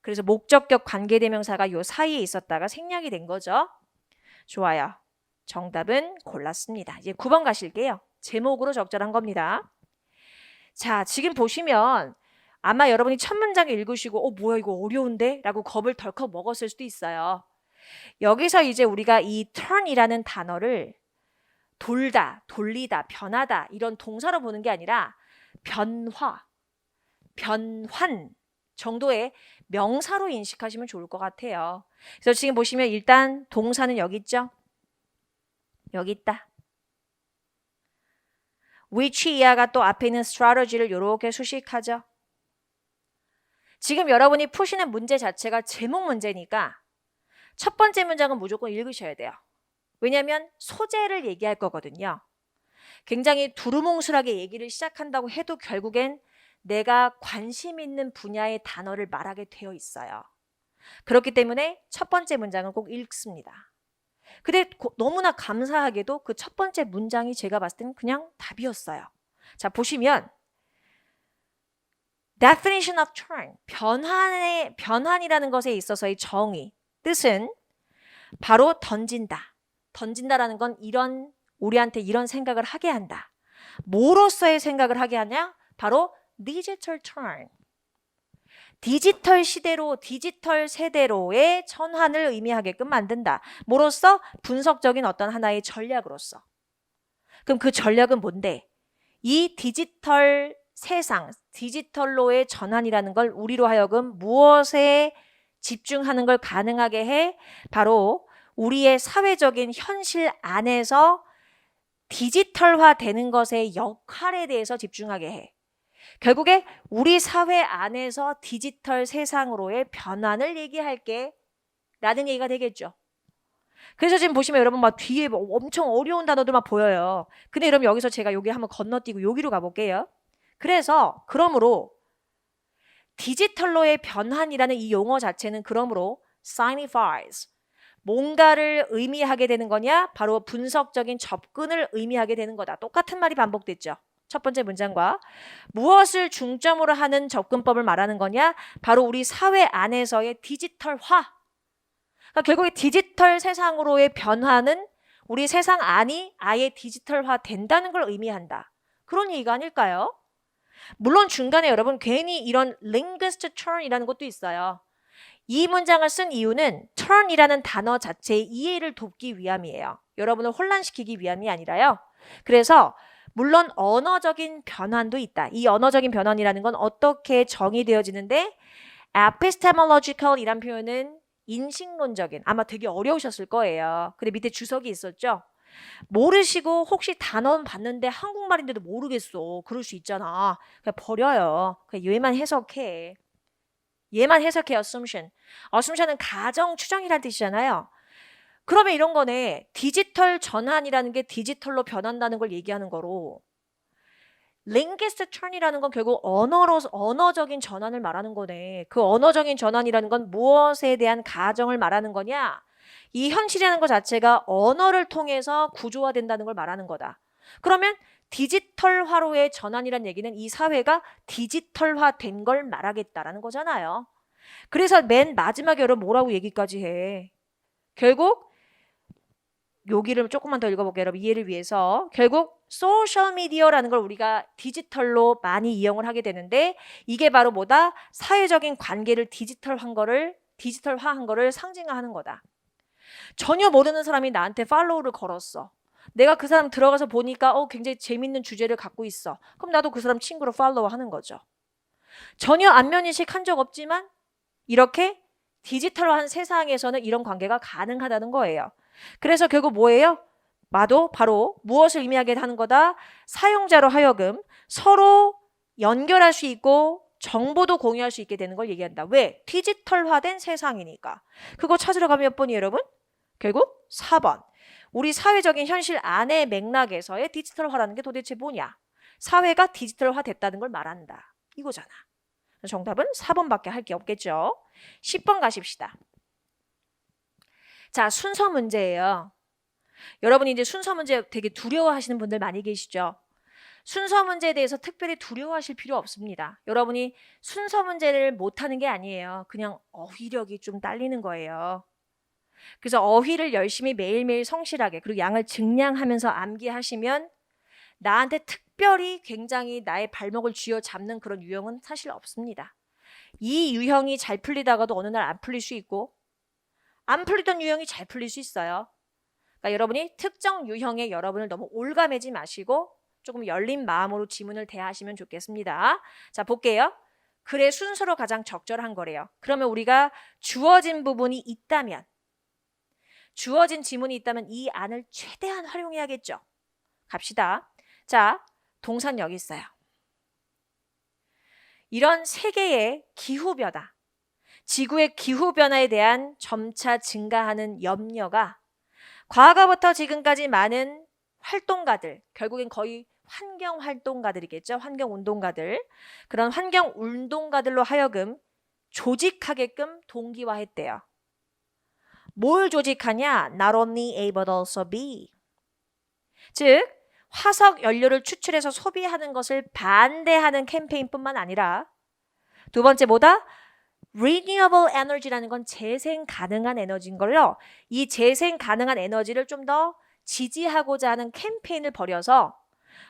그래서 목적격 관계대명사가 요 사이에 있었다가 생략이 된 거죠. 좋아요. 정답은 골랐습니다. 이제 9번 가실게요. 제목으로 적절한 겁니다. 자, 지금 보시면 아마 여러분이 첫 문장을 읽으시고 뭐야 이거 어려운데? 라고 겁을 덜컥 먹었을 수도 있어요. 여기서 이제 우리가 이 turn이라는 단어를 돌다, 돌리다, 변하다 이런 동사로 보는 게 아니라 변화, 변환 정도의 명사로 인식하시면 좋을 것 같아요. 그래서 지금 보시면 일단 동사는 여기 있죠? 여기 있다. which 이하가 또 앞에 있는 strategy를 이렇게 수식하죠. 지금 여러분이 푸시는 문제 자체가 제목 문제니까 첫 번째 문장은 무조건 읽으셔야 돼요. 왜냐하면 소재를 얘기할 거거든요. 굉장히 두루뭉술하게 얘기를 시작한다고 해도 결국엔 내가 관심 있는 분야의 단어를 말하게 되어 있어요. 그렇기 때문에 첫 번째 문장은 꼭 읽습니다. 근데 너무나 감사하게도 그 첫 번째 문장이 제가 봤을 때는 그냥 답이었어요. 자, 보시면 definition of turn, 변환이라는 것에 있어서의 정의, 뜻은 바로 던진다. 던진다라는 건 우리한테 이런 생각을 하게 한다. 뭐로서의 생각을 하게 하냐? 바로 digital turn. 디지털 시대로, 디지털 세대로의 전환을 의미하게끔 만든다. 뭐로써? 분석적인 어떤 하나의 전략으로서. 그럼 그 전략은 뭔데? 이 디지털 세상, 디지털로의 전환이라는 걸 우리로 하여금 무엇에 집중하는 걸 가능하게 해? 바로 우리의 사회적인 현실 안에서 디지털화 되는 것의 역할에 대해서 집중하게 해. 결국에 우리 사회 안에서 디지털 세상으로의 변환을 얘기할게 라는 얘기가 되겠죠. 그래서 지금 보시면 여러분 막 뒤에 엄청 어려운 단어들 막 보여요. 근데 여러분 여기서 제가 여기 한번 건너뛰고 여기로 가볼게요. 그래서 그러므로 디지털로의 변환이라는 이 용어 자체는 그러므로 signifies 뭔가를 의미하게 되는 거냐? 바로 분석적인 접근을 의미하게 되는 거다. 똑같은 말이 반복됐죠. 첫 번째 문장과 무엇을 중점으로 하는 접근법을 말하는 거냐? 바로 우리 사회 안에서의 디지털화. 그러니까 결국에 디지털 세상으로의 변화는 우리 세상 안이 아예 디지털화 된다는 걸 의미한다. 그런 얘기가 아닐까요? 물론 중간에 여러분 괜히 이런 linguistic turn이라는 것도 있어요. 이 문장을 쓴 이유는 turn이라는 단어 자체의 이해를 돕기 위함이에요. 여러분을 혼란시키기 위함이 아니라요. 그래서 물론 언어적인 변환도 있다. 이 언어적인 변환이라는 건 어떻게 정의되어지는데 epistemological 이란 표현은 인식론적인, 아마 되게 어려우셨을 거예요. 근데 밑에 주석이 있었죠. 모르시고 혹시 단어는 봤는데 한국말인데도 모르겠어. 그럴 수 있잖아. 그냥 버려요. 그냥 얘만 해석해. 얘만 해석해. assumption. assumption은 가정 추정이라는 뜻이잖아요. 그러면 이런 거네. 디지털 전환이라는 게 디지털로 변한다는 걸 얘기하는 거로 linguistic turn이라는 건 결국 언어적인 전환을 말하는 거네. 그 언어적인 전환이라는 건 무엇에 대한 가정을 말하는 거냐? 이 현실이라는 것 자체가 언어를 통해서 구조화된다는 걸 말하는 거다. 그러면 디지털화로의 전환이란 얘기는 이 사회가 디지털화된 걸 말하겠다라는 거잖아요. 그래서 맨 마지막에 여러분 뭐라고 얘기까지 해? 결국 여기를 조금만 더 읽어볼게요. 여러분 이해를 위해서. 결국 소셜미디어라는 걸 우리가 디지털로 많이 이용을 하게 되는데 이게 바로 뭐다? 사회적인 관계를 디지털화한 거를 상징하는 거다. 전혀 모르는 사람이 나한테 팔로우를 걸었어. 내가 그 사람 들어가서 보니까 굉장히 재밌는 주제를 갖고 있어. 그럼 나도 그 사람 친구로 팔로우 하는 거죠. 전혀 안면인식 한 적 없지만 이렇게 디지털화한 세상에서는 이런 관계가 가능하다는 거예요. 그래서 결국 뭐예요? 바로 무엇을 의미하게 하는 거다? 사용자로 하여금 서로 연결할 수 있고 정보도 공유할 수 있게 되는 걸 얘기한다. 왜? 디지털화된 세상이니까. 그거 찾으러 가면 몇 번이에요, 여러분? 결국 4번. 우리 사회적인 현실 안의 맥락에서의 디지털화라는 게 도대체 뭐냐? 사회가 디지털화 됐다는 걸 말한다. 이거잖아. 정답은 4번밖에 할 게 없겠죠. 10번 가십시다. 자, 순서 문제예요. 여러분이 이제 순서 문제 되게 두려워하시는 분들 많이 계시죠? 순서 문제에 대해서 특별히 두려워하실 필요 없습니다. 여러분이 순서 문제를 못하는 게 아니에요. 그냥 어휘력이 좀 딸리는 거예요. 그래서 어휘를 열심히 매일매일 성실하게 그리고 양을 증량하면서 암기하시면 나한테 특별히 굉장히 나의 발목을 쥐어잡는 그런 유형은 사실 없습니다. 이 유형이 잘 풀리다가도 어느 날 안 풀릴 수 있고 안 풀리던 유형이 잘 풀릴 수 있어요. 그러니까 여러분이 특정 유형에 여러분을 너무 올가매지 마시고 조금 열린 마음으로 지문을 대하시면 좋겠습니다. 자, 볼게요. 글의 순서로 가장 적절한 거래요. 그러면 우리가 주어진 부분이 있다면 주어진 지문이 있다면 이 안을 최대한 활용해야겠죠. 갑시다. 자, 동사는 여기 있어요. 이런 세계의 기후변화, 지구의 기후변화에 대한 점차 증가하는 염려가 과거부터 지금까지 많은 활동가들, 결국엔 거의 환경활동가들이겠죠. 환경운동가들. 그런 환경운동가들로 하여금 조직하게끔 동기화했대요. 뭘 조직하냐? Not only A but also B. 즉 화석 연료를 추출해서 소비하는 것을 반대하는 캠페인뿐만 아니라 두 번째 뭐다? Renewable Energy라는 건 재생 가능한 에너지인 걸요. 이 재생 가능한 에너지를 좀 더 지지하고자 하는 캠페인을 벌여서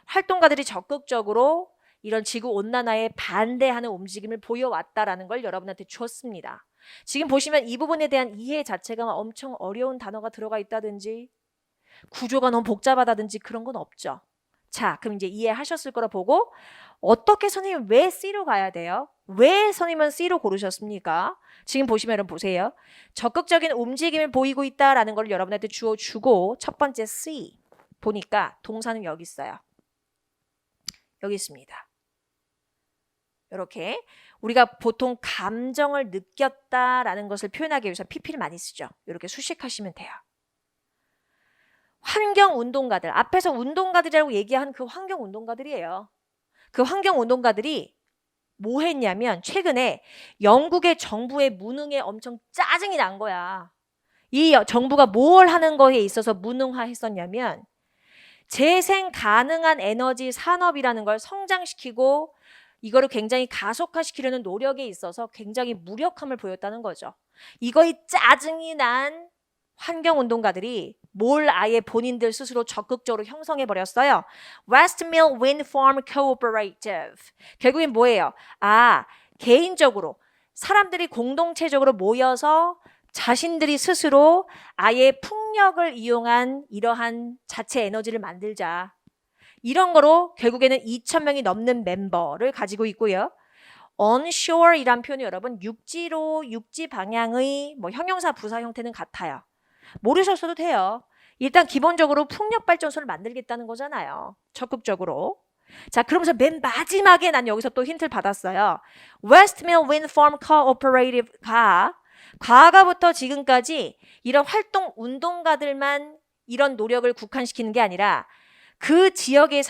활동가들이 적극적으로 이런 지구온난화에 반대하는 움직임을 보여왔다라는 걸 여러분한테 주었습니다. 지금 보시면 이 부분에 대한 이해 자체가 엄청 어려운 단어가 들어가 있다든지 구조가 너무 복잡하다든지 그런 건 없죠. 자, 그럼 이제 이해하셨을 거라 보고 어떻게 선생님 왜 C로 가야 돼요? 왜 선생님은 C로 고르셨습니까? 지금 보시면 여러분 보세요. 적극적인 움직임을 보이고 있다라는 걸 여러분한테 주어주고 첫 번째 C 보니까 동사는 여기 있어요. 여기 있습니다. 이렇게 우리가 보통 감정을 느꼈다라는 것을 표현하기 위해서 PP를 많이 쓰죠. 이렇게 수식하시면 돼요. 환경운동가들, 앞에서 운동가들이라고 얘기한 그 환경운동가들이에요. 그 환경운동가들이 뭐 했냐면 최근에 영국의 정부의 무능에 엄청 짜증이 난 거야. 이 정부가 뭘 하는 거에 있어서 무능화했었냐면 재생 가능한 에너지 산업이라는 걸 성장시키고 이거를 굉장히 가속화시키려는 노력에 있어서 굉장히 무력함을 보였다는 거죠. 이거에 짜증이 난 환경운동가들이 뭘 아예 본인들 스스로 적극적으로 형성해버렸어요. Westmill Wind Farm Cooperative. 결국엔 뭐예요? 개인적으로 사람들이 공동체적으로 모여서 자신들이 스스로 아예 풍력을 이용한 이러한 자체 에너지를 만들자. 이런 거로 결국에는 2,000명이 넘는 멤버를 가지고 있고요. Onshore이란 표현이 여러분 육지 방향의 뭐 형용사 부사 형태는 같아요. 모르셨어도 돼요. 일단 기본적으로 풍력발전소를 만들겠다는 거잖아요. 적극적으로. 자, 그러면서 맨 마지막에 난 여기서 또 힌트를 받았어요. Westmill Wind Farm Cooperative가 과거부터 지금까지 이런 활동 운동가들만 이런 노력을 국한시키는 게 아니라 그 지역에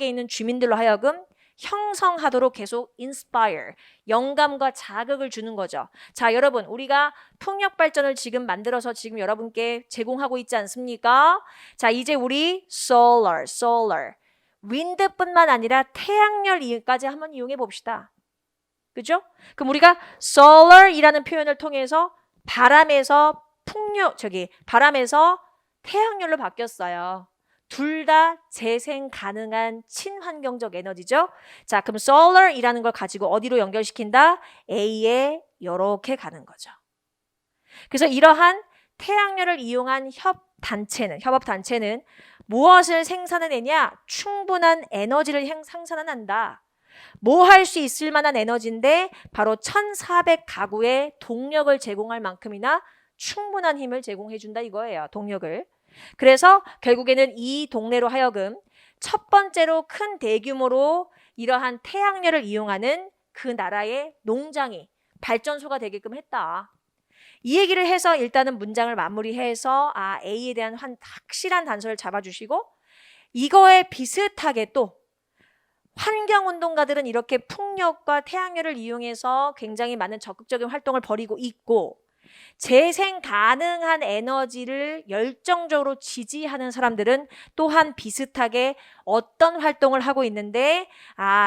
있는 주민들로 하여금 형성하도록 계속 inspire, 영감과 자극을 주는 거죠. 자, 여러분, 우리가 풍력 발전을 지금 만들어서 지금 여러분께 제공하고 있지 않습니까? 자, 이제 우리 solar, 윈드뿐만 아니라 태양열까지 한번 이용해 봅시다. 그죠? 그럼 우리가 solar이라는 표현을 통해서 바람에서 태양열로 바뀌었어요. 둘 다 재생 가능한 친환경적 에너지죠. 자, 그럼 solar이라는 걸 가지고 어디로 연결시킨다? A에 이렇게 가는 거죠. 그래서 이러한 태양열을 이용한 협업단체는 무엇을 생산해내냐? 충분한 에너지를 생산한다. 뭐 할 수 있을 만한 에너지인데 바로 1,400가구의 동력을 제공할 만큼이나 충분한 힘을 제공해 준다 이거예요. 동력을. 그래서 결국에는 이 동네로 하여금 첫 번째로 큰 대규모로 이러한 태양열을 이용하는 그 나라의 농장이 발전소가 되게끔 했다. 이 얘기를 해서 일단은 문장을 마무리해서 A에 대한 확실한 단서를 잡아주시고 이거에 비슷하게 또 환경운동가들은 이렇게 풍력과 태양열을 이용해서 굉장히 많은 적극적인 활동을 벌이고 있고 재생 가능한 에너지를 열정적으로 지지하는 사람들은 또한 비슷하게 어떤 활동을 하고 있는데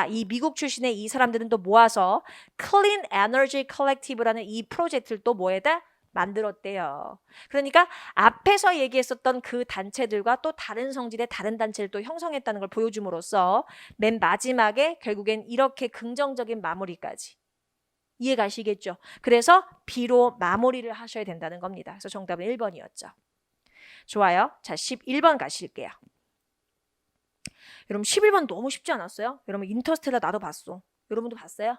이 미국 출신의 이 사람들은 또 모아서 Clean Energy Collective라는 이 프로젝트를 또 뭐에다 만들었대요. 그러니까 앞에서 얘기했었던 그 단체들과 또 다른 성질의 다른 단체를 또 형성했다는 걸 보여줌으로써 맨 마지막에 결국엔 이렇게 긍정적인 마무리까지 이해가시겠죠? 그래서 B로 마무리를 하셔야 된다는 겁니다. 그래서 정답은 1번이었죠. 좋아요. 자, 11번 가실게요. 여러분 11번 너무 쉽지 않았어요? 여러분 인터스텔라 나도 봤어. 여러분도 봤어요?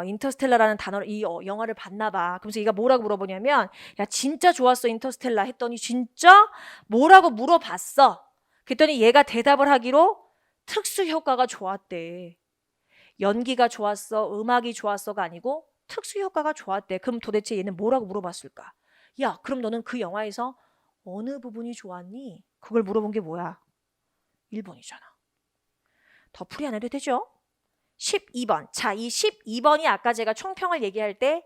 인터스텔라라는 이 영화를 봤나 봐. 그래서 얘가 뭐라고 물어보냐면 야 진짜 좋았어 인터스텔라 했더니 진짜 뭐라고 물어봤어. 그랬더니 얘가 대답을 하기로 특수 효과가 좋았대. 연기가 좋았어, 음악이 좋았어가 아니고 특수 효과가 좋았대. 그럼 도대체 얘는 뭐라고 물어봤을까? 야, 그럼 너는 그 영화에서 어느 부분이 좋았니? 그걸 물어본 게 뭐야? 1번이잖아. 더 풀이 안 해도 되죠? 12번. 자, 이 12번이 아까 제가 총평을 얘기할 때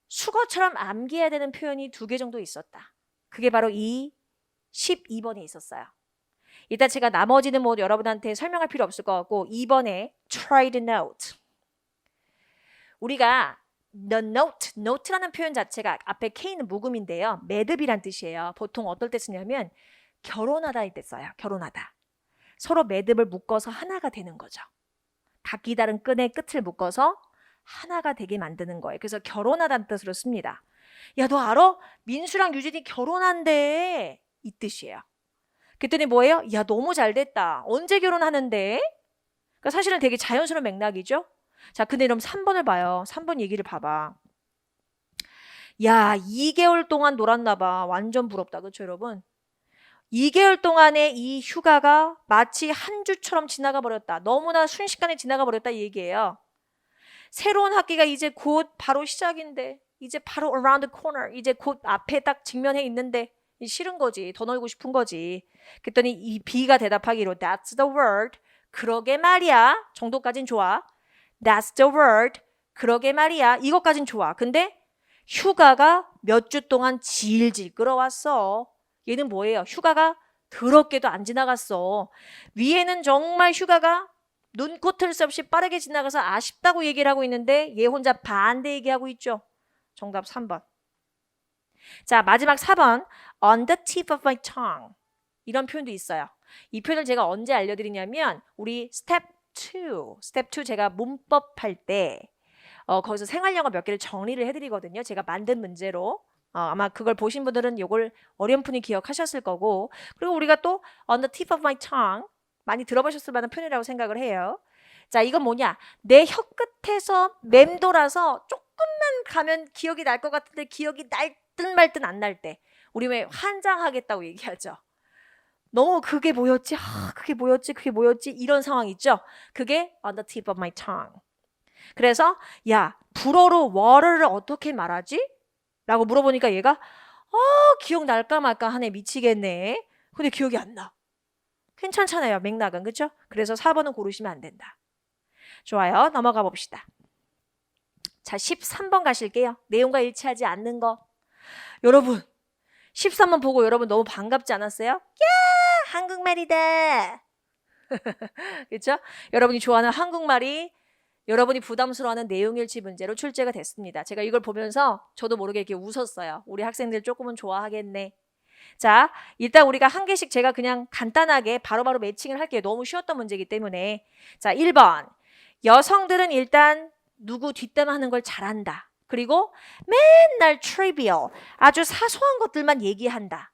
수거처럼 암기해야 되는 표현이 2개 정도 있었다. 그게 바로 이 12번에 있었어요. 일단 제가 나머지는 뭐 여러분한테 설명할 필요 없을 것 같고 2번에 try to note. 우리가 the note라는 표현 자체가 앞에 K는 묵음인데요. 매듭이란 뜻이에요. 보통 어떨 때 쓰냐면 결혼하다 할 때 써요. 결혼하다. 서로 매듭을 묶어서 하나가 되는 거죠. 각기 다른 끈의 끝을 묶어서 하나가 되게 만드는 거예요. 그래서 결혼하다는 뜻으로 씁니다. 야, 너 알아? 민수랑 유진이 결혼한대. 이 뜻이에요. 그랬더니 뭐예요? 야, 너무 잘 됐다. 언제 결혼하는데? 그러니까 사실은 되게 자연스러운 맥락이죠. 자, 근데 그럼 3번을 봐요. 3번 얘기를 봐봐. 야, 2개월 동안 놀았나 봐. 완전 부럽다. 그렇죠, 여러분? 2개월 동안의 이 휴가가 마치 한 주처럼 지나가 버렸다. 너무나 순식간에 지나가 버렸다 이 얘기예요. 새로운 학기가 이제 곧 바로 시작인데 이제 바로 around the corner. 이제 곧 앞에 딱 직면해 있는데 싫은 거지. 더 놀고 싶은 거지. 그랬더니 이 B가 대답하기로 That's the word. 그러게 말이야 정도까진 좋아. That's the word. 그러게 말이야. 이것까진 좋아. 근데 휴가가 몇 주 동안 질질 끌어왔어. 얘는 뭐예요? 휴가가 더럽게도 안 지나갔어. 위에는 정말 휴가가 눈코 뜰 새 없이 빠르게 지나가서 아쉽다고 얘기를 하고 있는데 얘 혼자 반대 얘기하고 있죠. 정답 3번. 자, 마지막 4번. On the tip of my tongue. 이런 표현도 있어요. 이 표현을 제가 언제 알려드리냐면 우리 스텝 2 제가 문법 할 때 거기서 생활영어 몇 개를 정리를 해드리거든요. 제가 만든 문제로. 아마 그걸 보신 분들은 이걸 어렴풋이 기억하셨을 거고 그리고 우리가 또 on the tip of my tongue 많이 들어보셨을 만한 표현이라고 생각을 해요. 자, 이건 뭐냐? 내 혀 끝에서 맴돌아서 조금만 가면 기억이 날 것 같은데 기억이 날 듯 말 듯 안 날 때 우리 왜 환장하겠다고 얘기하죠. 너무 그게 뭐였지? 그게 뭐였지? 이런 상황 있죠? 그게 on the tip of my tongue. 그래서 야, 불어로 water를 어떻게 말하지? 라고 물어보니까 얘가 기억날까 말까 하네. 미치겠네. 근데 기억이 안 나. 괜찮잖아요. 맥락은. 그렇죠? 그래서 4번은 고르시면 안 된다. 좋아요. 넘어가 봅시다. 자, 13번 가실게요. 내용과 일치하지 않는 거. 여러분 13번 보고 여러분 너무 반갑지 않았어요? 야, 한국말이다. 그렇죠? 여러분이 좋아하는 한국말이 여러분이 부담스러워하는 내용일치 문제로 출제가 됐습니다. 제가 이걸 보면서 저도 모르게 이렇게 웃었어요. 우리 학생들 조금은 좋아하겠네. 자, 일단 우리가 한 개씩 제가 그냥 간단하게 바로바로 매칭을 할게요. 너무 쉬웠던 문제이기 때문에. 자, 1번. 여성들은 일단 누구 뒷담화하는 걸 잘한다. 그리고 맨날 trivial, 아주 사소한 것들만 얘기한다.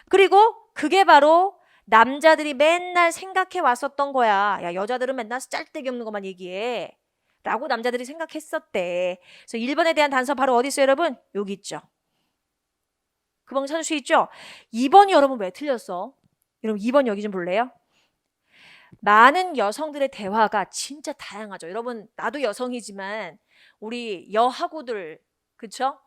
그리고 그게 바로 남자들이 맨날 생각해 왔었던 거야. 야, 여자들은 맨날 짤데기 없는 것만 얘기해. 라고 남자들이 생각했었대. 그래서 1번에 대한 단서 바로 어디 있어요, 여러분? 여기 있죠. 금방 찾을 수 있죠? 2번이 여러분 왜 틀렸어? 여러분 2번 여기 좀 볼래요? 많은 여성들의 대화가 진짜 다양하죠. 여러분 나도 여성이지만 우리 여하고들 그쵸?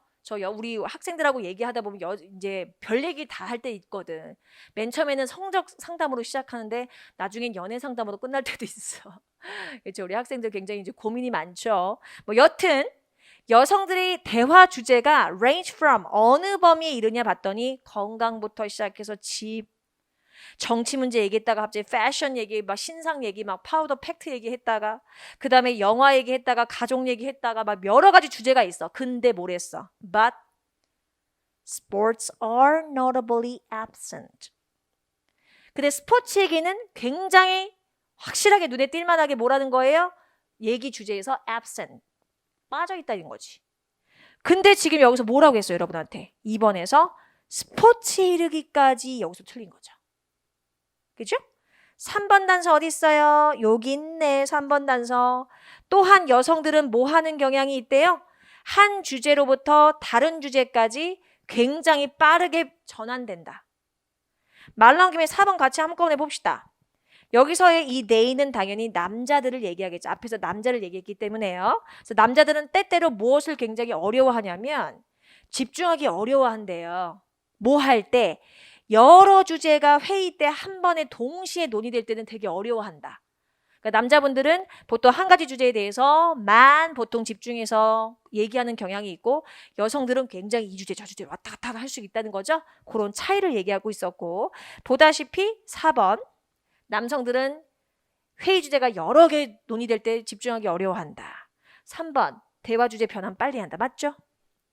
우리 학생들하고 얘기하다 보면 이제 별 얘기 다 할 때 있거든. 맨 처음에는 성적 상담으로 시작하는데 나중엔 연애 상담으로 끝날 때도 있어. 그렇죠? 우리 학생들 굉장히 이제 고민이 많죠. 뭐 여튼 여성들의 대화 주제가 range from 어느 범위에 이르냐 봤더니 건강부터 시작해서 집, 정치 문제 얘기했다가 갑자기 패션 얘기, 막 신상 얘기, 막 파우더 팩트 얘기했다가 그 다음에 영화 얘기했다가 가족 얘기했다가 막 여러 가지 주제가 있어. 근데 뭐랬어? But sports are notably absent. 근데 스포츠 얘기는 굉장히 확실하게 눈에 띌 만하게 뭐라는 거예요? 얘기 주제에서 absent. 빠져있다는 거지. 근데 지금 여기서 뭐라고 했어요, 여러분한테? 2번에서 스포츠에 이르기까지 여기서 틀린 거죠. 그죠? 3번 단서 어디 있어요? 여기 있네. 3번 단서. 또한 여성들은 뭐 하는 경향이 있대요? 한 주제로부터 다른 주제까지 굉장히 빠르게 전환된다. 말 나온 김에 4번 같이 한꺼번에 봅시다. 여기서의 이 they는 당연히 남자들을 얘기하겠죠. 앞에서 남자를 얘기했기 때문에요. 그래서 남자들은 때때로 무엇을 굉장히 어려워하냐면 집중하기 어려워한대요. 뭐 할 때? 여러 주제가 회의 때 한 번에 동시에 논의될 때는 되게 어려워한다. 그러니까 남자분들은 보통 한 가지 주제에 대해서만 보통 집중해서 얘기하는 경향이 있고 여성들은 굉장히 이 주제 저 주제 왔다 갔다 할 수 있다는 거죠. 그런 차이를 얘기하고 있었고 보다시피 4번 남성들은 회의 주제가 여러 개 논의될 때 집중하기 어려워한다. 3번 대화 주제 변환 빨리 한다. 맞죠?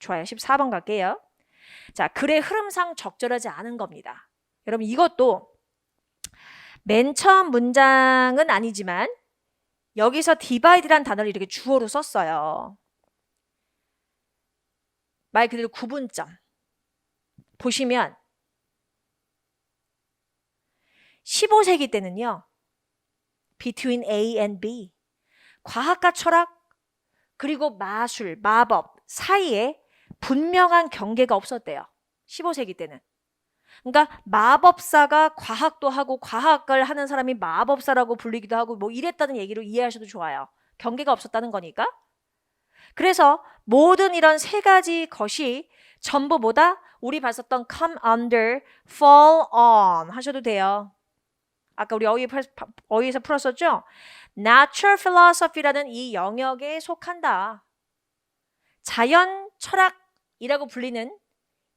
좋아요. 14번 갈게요. 자, 글의 흐름상 적절하지 않은 겁니다. 여러분 이것도 맨 처음 문장은 아니지만 여기서 divide란 단어를 이렇게 주어로 썼어요. 말 그대로 구분점. 보시면 15세기 때는요. between A and B. 과학과 철학 그리고 마술, 마법 사이에 분명한 경계가 없었대요. 15세기 때는. 그러니까 마법사가 과학도 하고 과학을 하는 사람이 마법사라고 불리기도 하고 뭐 이랬다는 얘기로 이해하셔도 좋아요. 경계가 없었다는 거니까. 그래서 모든 이런 세 가지 것이 전부 뭐다? 우리 봤었던 come under, fall on 하셔도 돼요. 아까 우리 어휘에서 풀었었죠? Natural philosophy라는 이 영역에 속한다. 자연 철학이라고 불리는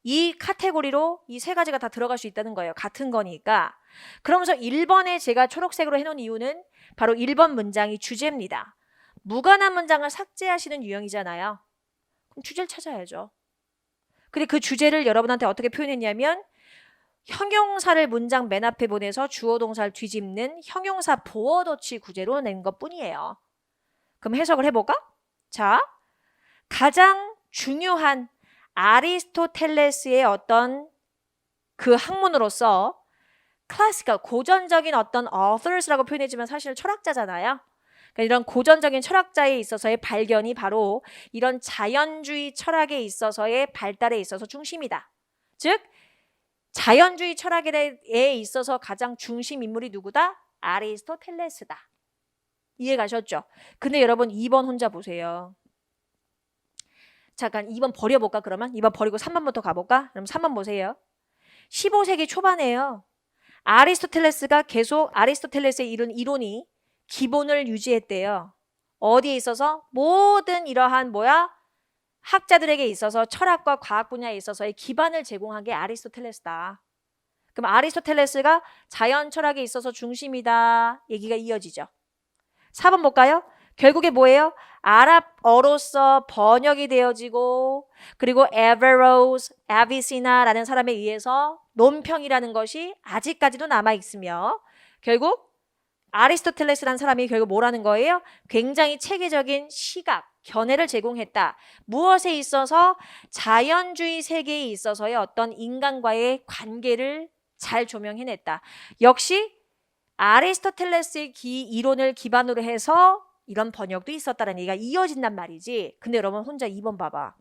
이 카테고리로 이 세 가지가 다 들어갈 수 있다는 거예요. 같은 거니까. 그러면서 1번에 제가 초록색으로 해놓은 이유는 바로 1번 문장이 주제입니다. 무관한 문장을 삭제하시는 유형이잖아요. 그럼 주제를 찾아야죠. 근데 그 주제를 여러분한테 어떻게 표현했냐면 형용사를 문장 맨 앞에 보내서 주어 동사를 뒤집는 형용사 보어더치 구제로 낸 것뿐이에요. 그럼 해석을 해볼까? 자, 가장 중요한 아리스토텔레스의 어떤 그 학문으로서 클래시컬, 고전적인 어떤 authors라고 표현했지만 사실 철학자잖아요. 그러니까 이런 고전적인 철학자에 있어서의 발견이 바로 이런 자연주의 철학에 있어서의 발달에 있어서 중심이다. 즉 자연주의 철학에 있어서 가장 중심 인물이 누구다? 아리스토텔레스다. 이해 가셨죠? 근데 여러분 2번 혼자 보세요. 잠깐 2번 버려볼까 그러면? 2번 버리고 3번부터 가볼까? 그럼 3번 보세요. 15세기 초반에요. 아리스토텔레스가 계속 아리스토텔레스의 이런 이론이 기본을 유지했대요. 어디에 있어서? 모든 이러한 학자들에게 있어서 철학과 과학 분야에 있어서의 기반을 제공한 게 아리스토텔레스다. 그럼 아리스토텔레스가 자연 철학에 있어서 중심이다. 얘기가 이어지죠. 4번 볼까요? 결국에 뭐예요? 아랍어로서 번역이 되어지고 그리고 에베로스, 아비시나라는 사람에 의해서 논평이라는 것이 아직까지도 남아있으며 결국 아리스토텔레스라는 사람이 결국 뭐라는 거예요? 굉장히 체계적인 시각, 견해를 제공했다. 무엇에 있어서? 자연주의 세계에 있어서의 어떤 인간과의 관계를 잘 조명해냈다. 역시 아리스토텔레스의 이론을 기반으로 해서 이런 번역도 있었다는 얘기가 이어진단 말이지. 근데 여러분 혼자 2번 봐봐.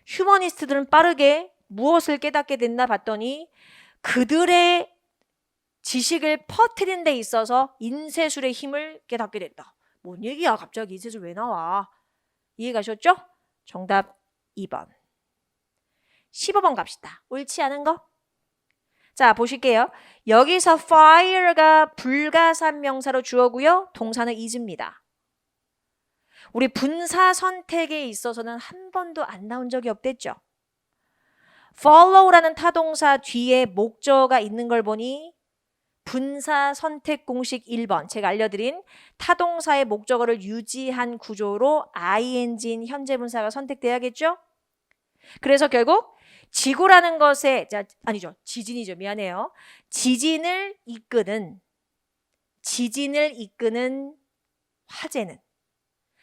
휴머니스트들은 빠르게 무엇을 깨닫게 됐나 봤더니 그들의 지식을 퍼뜨리는 데 있어서 인쇄술의 힘을 깨닫게 됐다. 뭔 얘기야? 갑자기 인쇄술 왜 나와? 이해 가셨죠? 정답 2번. 15번 갑시다. 옳지 않은 거? 자, 보실게요. 여기서 fire가 불가산 명사로 주어고요. 동사는 is입니다. 우리 분사 선택에 있어서는 한 번도 안 나온 적이 없댔죠. follow라는 타동사 뒤에 목적어가 있는 걸 보니 분사 선택 공식 1번 제가 알려드린 타동사의 목적어를 유지한 구조로 ing인 현재 분사가 선택돼야겠죠? 그래서 결국 지구라는 것에 아니죠. 지진이죠. 미안해요. 지진을 이끄는 화재는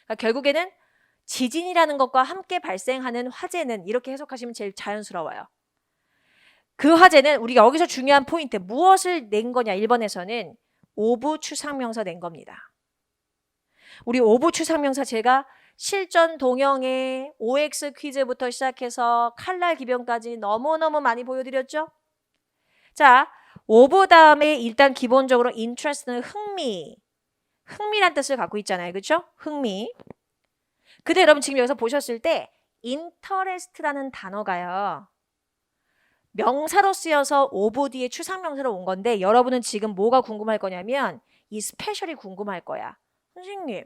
그러니까 결국에는 지진이라는 것과 함께 발생하는 화재는 이렇게 해석하시면 제일 자연스러워요. 그 화재는 우리가 여기서 중요한 포인트 무엇을 낸 거냐 1번에서는 오브 추상명사 낸 겁니다. 우리 오브 추상명사 제가 실전 동영의 OX 퀴즈부터 시작해서 칼날 기변까지 너무너무 많이 보여드렸죠? 자, 오브 다음에 일단 기본적으로 interest는 흥미란 뜻을 갖고 있잖아요. 그렇죠? 흥미. 근데 여러분 지금 여기서 보셨을 때 interest라는 단어가요. 명사로 쓰여서 오브 뒤에 추상명사로 온 건데 여러분은 지금 뭐가 궁금할 거냐면 이 스페셜이 궁금할 거야. 선생님,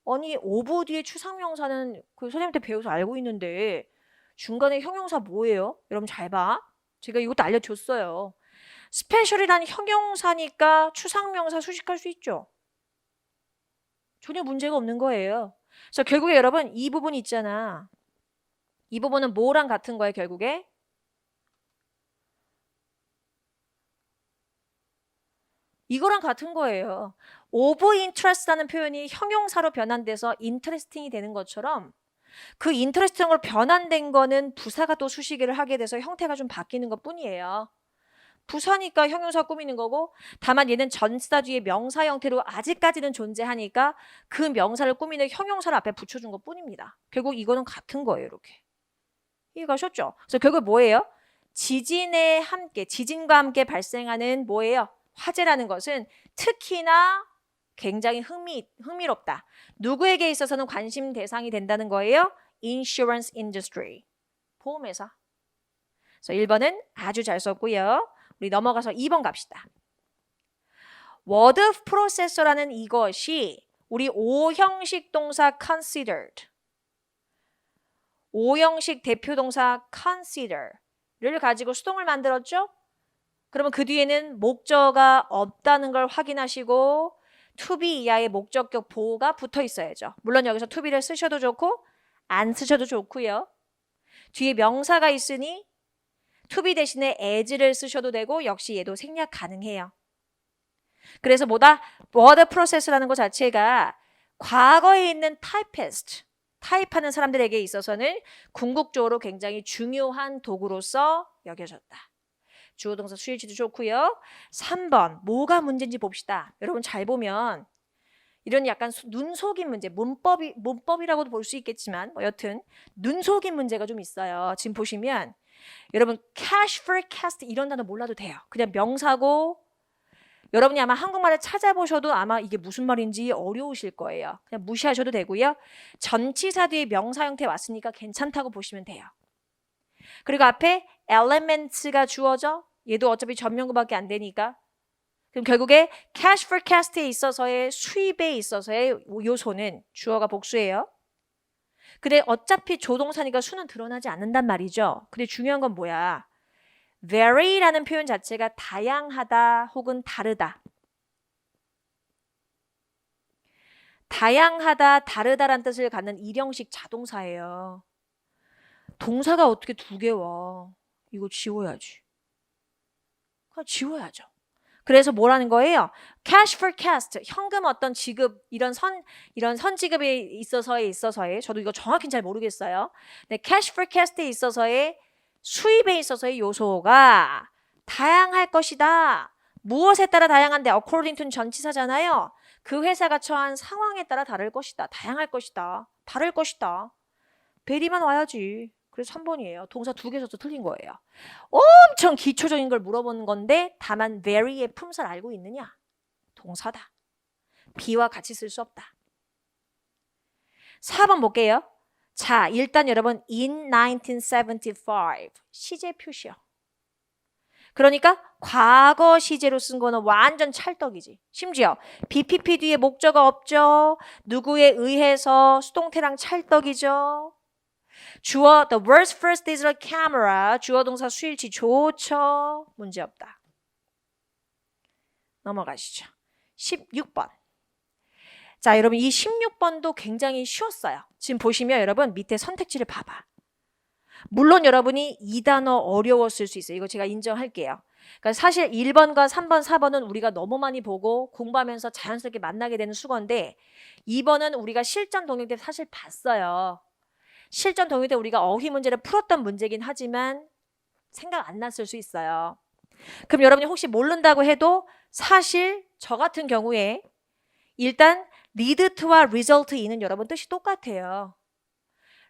아니 오브 뒤에 추상명사는 그 선생님한테 배워서 알고 있는데 중간에 형용사 뭐예요? 여러분 잘 봐. 제가 이것도 알려줬어요. 스페셜이란 형용사니까 추상명사 수식할 수 있죠. 전혀 문제가 없는 거예요. 그래서 결국에 여러분 이 부분 있잖아. 이 부분은 뭐랑 같은 거예요 결국에? 이거랑 같은 거예요. over interest라는 표현이 형용사로 변환돼서 interesting이 되는 것처럼 그 interesting으로 변환된 거는 부사가 또 수식을 하게 돼서 형태가 좀 바뀌는 것 뿐이에요. 부사니까 형용사 꾸미는 거고 다만 얘는 전치사 뒤에 명사 형태로 아직까지는 존재하니까 그 명사를 꾸미는 형용사를 앞에 붙여준 것 뿐입니다. 결국 이거는 같은 거예요. 이렇게. 이해가셨죠? 그래서 결국 뭐예요? 지진과 함께 발생하는 뭐예요? 화재라는 것은 특히나 굉장히 흥미롭다. 누구에게 있어서는 관심 대상이 된다는 거예요? Insurance industry. 보험회사. 그래서 1번은 아주 잘 썼고요. 우리 넘어가서 2번 갑시다. word processor라는 이것이 우리 5형식 동사 considered, 5형식 대표 동사 consider를 가지고 수동을 만들었죠? 그러면 그 뒤에는 목적어가 없다는 걸 확인하시고 to be 이하의 목적격 보호가 붙어 있어야죠. 물론 여기서 to be를 쓰셔도 좋고 안 쓰셔도 좋고요. 뒤에 명사가 있으니 to be 대신에 as를 쓰셔도 되고 역시 얘도 생략 가능해요. 그래서 뭐다? word process라는 것 자체가 과거에 있는 typist, 타입하는 사람들에게 있어서는 궁극적으로 굉장히 중요한 도구로서 여겨졌다. 주어 동사 수일치도 좋고요. 3번 뭐가 문제인지 봅시다. 여러분 잘 보면 이런 약간 눈속임 문제, 문법이라고도 볼 수 있겠지만 뭐 여튼 눈속임 문제가 좀 있어요. 지금 보시면 여러분 cash forecast 이런 단어 몰라도 돼요. 그냥 명사고 여러분이 아마 한국말을 찾아보셔도 아마 이게 무슨 말인지 어려우실 거예요. 그냥 무시하셔도 되고요. 전치사 뒤에 명사 형태 왔으니까 괜찮다고 보시면 돼요. 그리고 앞에 elements가 주어져. 얘도 어차피 전명구밖에 안 되니까. 그럼 결국에 cash forecast에 있어서의 수입에 있어서의 요소는 주어가 복수예요. 근데 어차피 조동사니까 수는 드러나지 않는단 말이죠. 근데 중요한 건 뭐야? vary라는 표현 자체가 다양하다 혹은 다르다. 다양하다, 다르다라는 뜻을 갖는 일형식 자동사예요. 동사가 어떻게 두 개 와? 이거 지워야지. 그냥 지워야죠. 그래서 뭐라는 거예요? cash forecast, 현금 어떤 지급, 이런 선지급에 있어서의 저도 이거 정확히는 잘 모르겠어요. 근데 cash forecast에 있어서의 수입에 있어서의 요소가 다양할 것이다. 무엇에 따라 다양한데 according to 전치사잖아요. 그 회사가 처한 상황에 따라 다를 것이다. 다양할 것이다. 다를 것이다. 베리만 와야지. 그래서 3번이에요. 동사 2개 써서 틀린 거예요. 엄청 기초적인 걸 물어보는 건데 다만 very의 품사를 알고 있느냐? 동사다. be와 같이 쓸 수 없다. 4번 볼게요. 자, 일단 여러분 in 1975 시제 표시요. 그러니까 과거 시제로 쓴 거는 완전 찰떡이지. 심지어 BPP 뒤에 목적어 없죠. 누구에 의해서 수동태랑 찰떡이죠. 주어 the world's first digital camera 주어 동사 수일치 좋죠. 문제없다. 넘어가시죠. 16번. 자, 여러분 이 16번도 굉장히 쉬웠어요. 지금 보시면 여러분 밑에 선택지를 봐봐. 물론 여러분이 이 단어 어려웠을 수 있어요. 이거 제가 인정할게요. 그러니까 사실 1번과 3번, 4번은 우리가 너무 많이 보고 공부하면서 자연스럽게 만나게 되는 수거인데 2번은 우리가 실전 동영 때 사실 봤어요. 실전 동요 때 우리가 어휘 문제를 풀었던 문제긴 하지만 생각 안 났을 수 있어요. 그럼 여러분이 혹시 모른다고 해도 사실 저 같은 경우에 일단 lead to와 result in은 여러분 뜻이 똑같아요.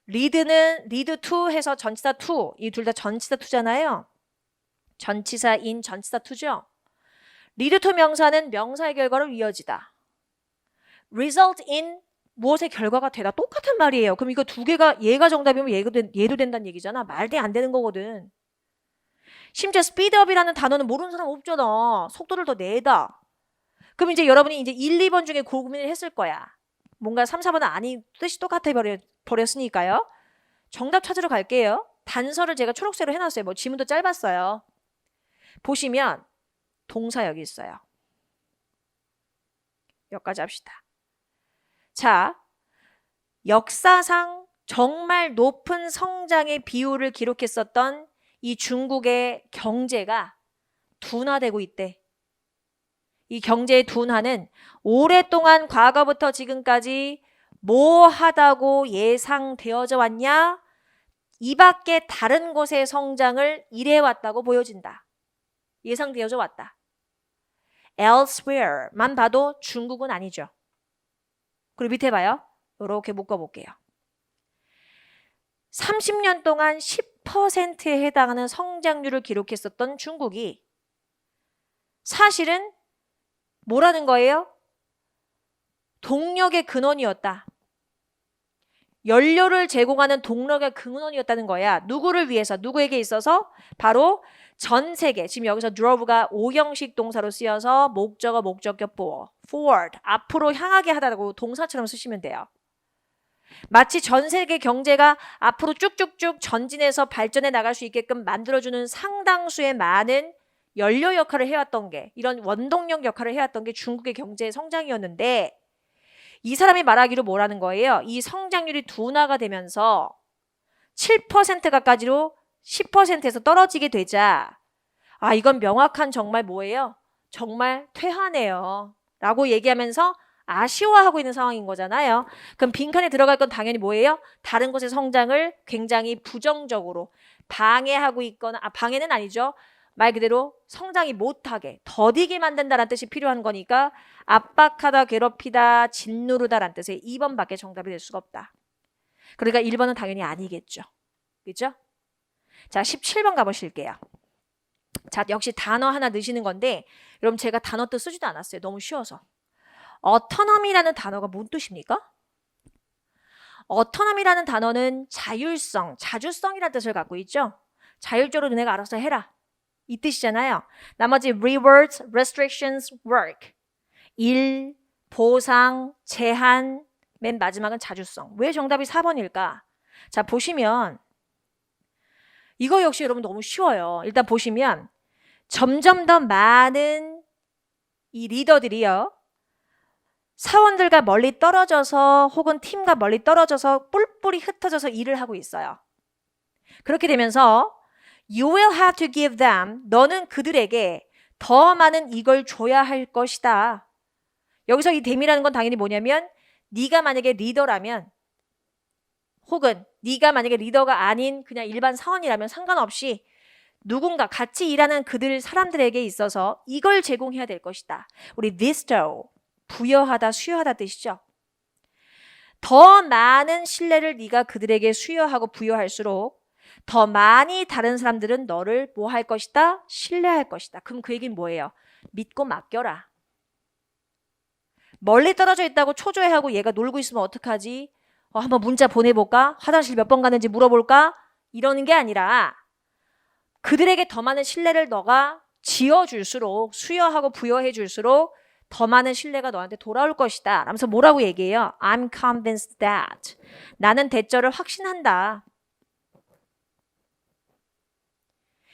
lead to 해서 전치사 to 이 둘 다 전치사 to잖아요. 전치사 in 전치사 to죠. lead to 명사는 명사의 결과로 이어지다. result in 무엇의 결과가 되다 똑같은 말이에요. 그럼 이거 두 개가 얘가 정답이면 얘도 된다는 얘기잖아. 말도 안 되는 거거든. 심지어 speedup이라는 단어는 모르는 사람 없잖아. 속도를 더 내다. 그럼 이제 여러분이 이제 1, 2번 중에 고민을 했을 거야. 뭔가 3, 4번은 아니 뜻이 똑같아 버렸으니까요. 정답 찾으러 갈게요. 단서를 제가 초록색으로 해놨어요. 뭐 지문도 짧았어요. 보시면 동사 여기 있어요. 여기까지 합시다. 자, 역사상 정말 높은 성장의 비율을 기록했었던 이 중국의 경제가 둔화되고 있대. 이 경제의 둔화는 오랫동안 과거부터 지금까지 뭐 하다고 예상되어져 왔냐? 이 밖에 다른 곳의 성장을 이래왔다고 보여진다. 예상되어져 왔다. elsewhere만 봐도 중국은 아니죠. 그리고 밑에 봐요. 이렇게 묶어볼게요. 30년 동안 10%에 해당하는 성장률을 기록했었던 중국이 사실은 뭐라는 거예요? 동력의 근원이었다. 연료를 제공하는 동력의 근원이었다는 거야. 누구를 위해서? 누구에게 있어서? 바로 전 세계. 지금 여기서 drove가 5형식 동사로 쓰여서 목적어, 목적격 보어. forward. 앞으로 향하게 하다고 동사처럼 쓰시면 돼요. 마치 전 세계 경제가 앞으로 쭉쭉쭉 전진해서 발전해 나갈 수 있게끔 만들어주는 상당수의 많은 연료 역할을 해왔던 게, 이런 원동력 역할을 해왔던 게 중국의 경제 성장이었는데, 이 사람이 말하기로 뭐라는 거예요? 이 성장률이 둔화가 되면서 7% 가까이로 10%에서 떨어지게 되자, 아, 이건 명확한 정말 뭐예요? 정말 퇴화네요. 라고 얘기하면서 아쉬워하고 있는 상황인 거잖아요. 그럼 빈칸에 들어갈 건 당연히 뭐예요? 다른 곳의 성장을 굉장히 부정적으로 방해하고 있거나, 방해는 아니죠. 말 그대로 성장이 못하게, 더디게 만든다는 뜻이 필요한 거니까 압박하다, 괴롭히다, 짓누르다라는 뜻의 2번밖에 정답이 될 수가 없다. 그러니까 1번은 당연히 아니겠죠. 그죠? 자, 17번 가보실게요. 자, 역시 단어 하나 넣으시는 건데, 여러분 제가 단어 뜻 쓰지도 않았어요. 너무 쉬워서. autonomy라는 단어가 뭔 뜻입니까? autonomy라는 단어는 자율성, 자주성이라는 뜻을 갖고 있죠. 자율적으로 너네가 알아서 해라. 이 뜻이잖아요. 나머지 rewards, restrictions, work. 일, 보상, 제한, 맨 마지막은 자주성. 왜 정답이 4번일까? 자, 보시면 이거 역시 여러분 너무 쉬워요. 일단 보시면 점점 더 많은 이 리더들이요, 사원들과 멀리 떨어져서 혹은 팀과 멀리 떨어져서 뿔뿔이 흩어져서 일을 하고 있어요. 그렇게 되면서 You will have to give them, 너는 그들에게 더 많은 이걸 줘야 할 것이다. 여기서 이 them이라는 건 당연히 뭐냐면, 네가 만약에 리더라면 혹은 네가 만약에 리더가 아닌 그냥 일반 사원이라면 상관없이 누군가 같이 일하는 그들 사람들에게 있어서 이걸 제공해야 될 것이다. 우리 bestow, 부여하다, 수여하다 뜻이죠. 더 많은 신뢰를 네가 그들에게 수여하고 부여할수록 더 많이 다른 사람들은 너를 뭐 할 것이다? 신뢰할 것이다. 그럼 그 얘기는 뭐예요? 믿고 맡겨라. 멀리 떨어져 있다고 초조해하고 얘가 놀고 있으면 어떡하지? 한번 문자 보내볼까? 화장실 몇 번 가는지 물어볼까? 이러는 게 아니라 그들에게 더 많은 신뢰를 너가 지어줄수록, 수여하고 부여해 줄수록 더 많은 신뢰가 너한테 돌아올 것이다. 라면서 뭐라고 얘기해요? I'm convinced that. 나는 대절을 확신한다.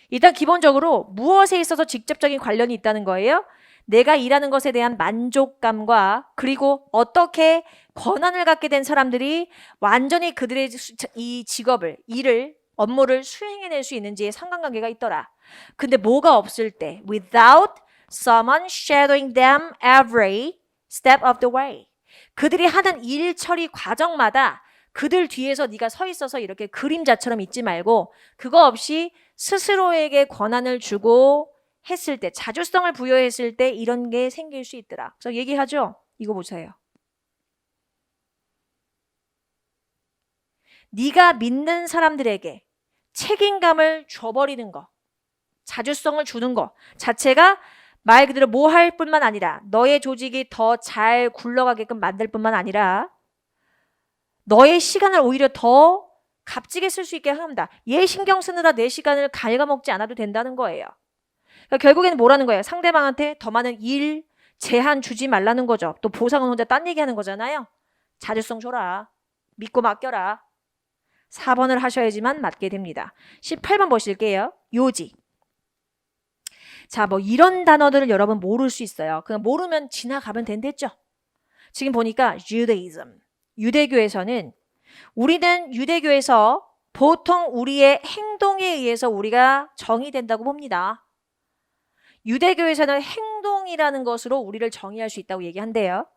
일단 기본적으로 무엇에 있어서 직접적인 관련이 있다는 거예요? 내가 일하는 것에 대한 만족감과 그리고 어떻게 권한을 갖게 된 사람들이 완전히 그들의 이 직업을, 일을, 업무를 수행해낼 수 있는지에 상관관계가 있더라. 근데 뭐가 없을 때? Without someone shadowing them every step of the way. 그들이 하는 일 처리 과정마다 그들 뒤에서 네가 서 있어서 이렇게 그림자처럼 있지 말고 그거 없이 스스로에게 권한을 주고 했을 때, 자주성을 부여했을 때 이런 게 생길 수 있더라. 그래서 얘기하죠. 이거 보세요. 네가 믿는 사람들에게 책임감을 줘버리는 거, 자주성을 주는 거 자체가 말 그대로 뭐 할 뿐만 아니라 너의 조직이 더 잘 굴러가게끔 만들 뿐만 아니라 너의 시간을 오히려 더 값지게 쓸 수 있게 합니다. 얘 신경 쓰느라 내 시간을 갉아먹지 않아도 된다는 거예요. 그러니까 결국에는 뭐라는 거예요? 상대방한테 더 많은 일, 제한 주지 말라는 거죠. 또 보상은 혼자 딴 얘기하는 거잖아요. 자주성 줘라. 믿고 맡겨라. 4번을 하셔야지만 맞게 됩니다. 18번 보실게요. 요지. 자, 뭐 이런 단어들을 여러분 모를 수 있어요. 그냥 모르면 지나가면 된댔죠. 지금 보니까 Judaism. 유대교에서는 우리는 유대교에서 보통 우리의 행동에 의해서 우리가 정의된다고 봅니다. 유대교에서는 행동이라는 것으로 우리를 정의할 수 있다고 얘기한대요.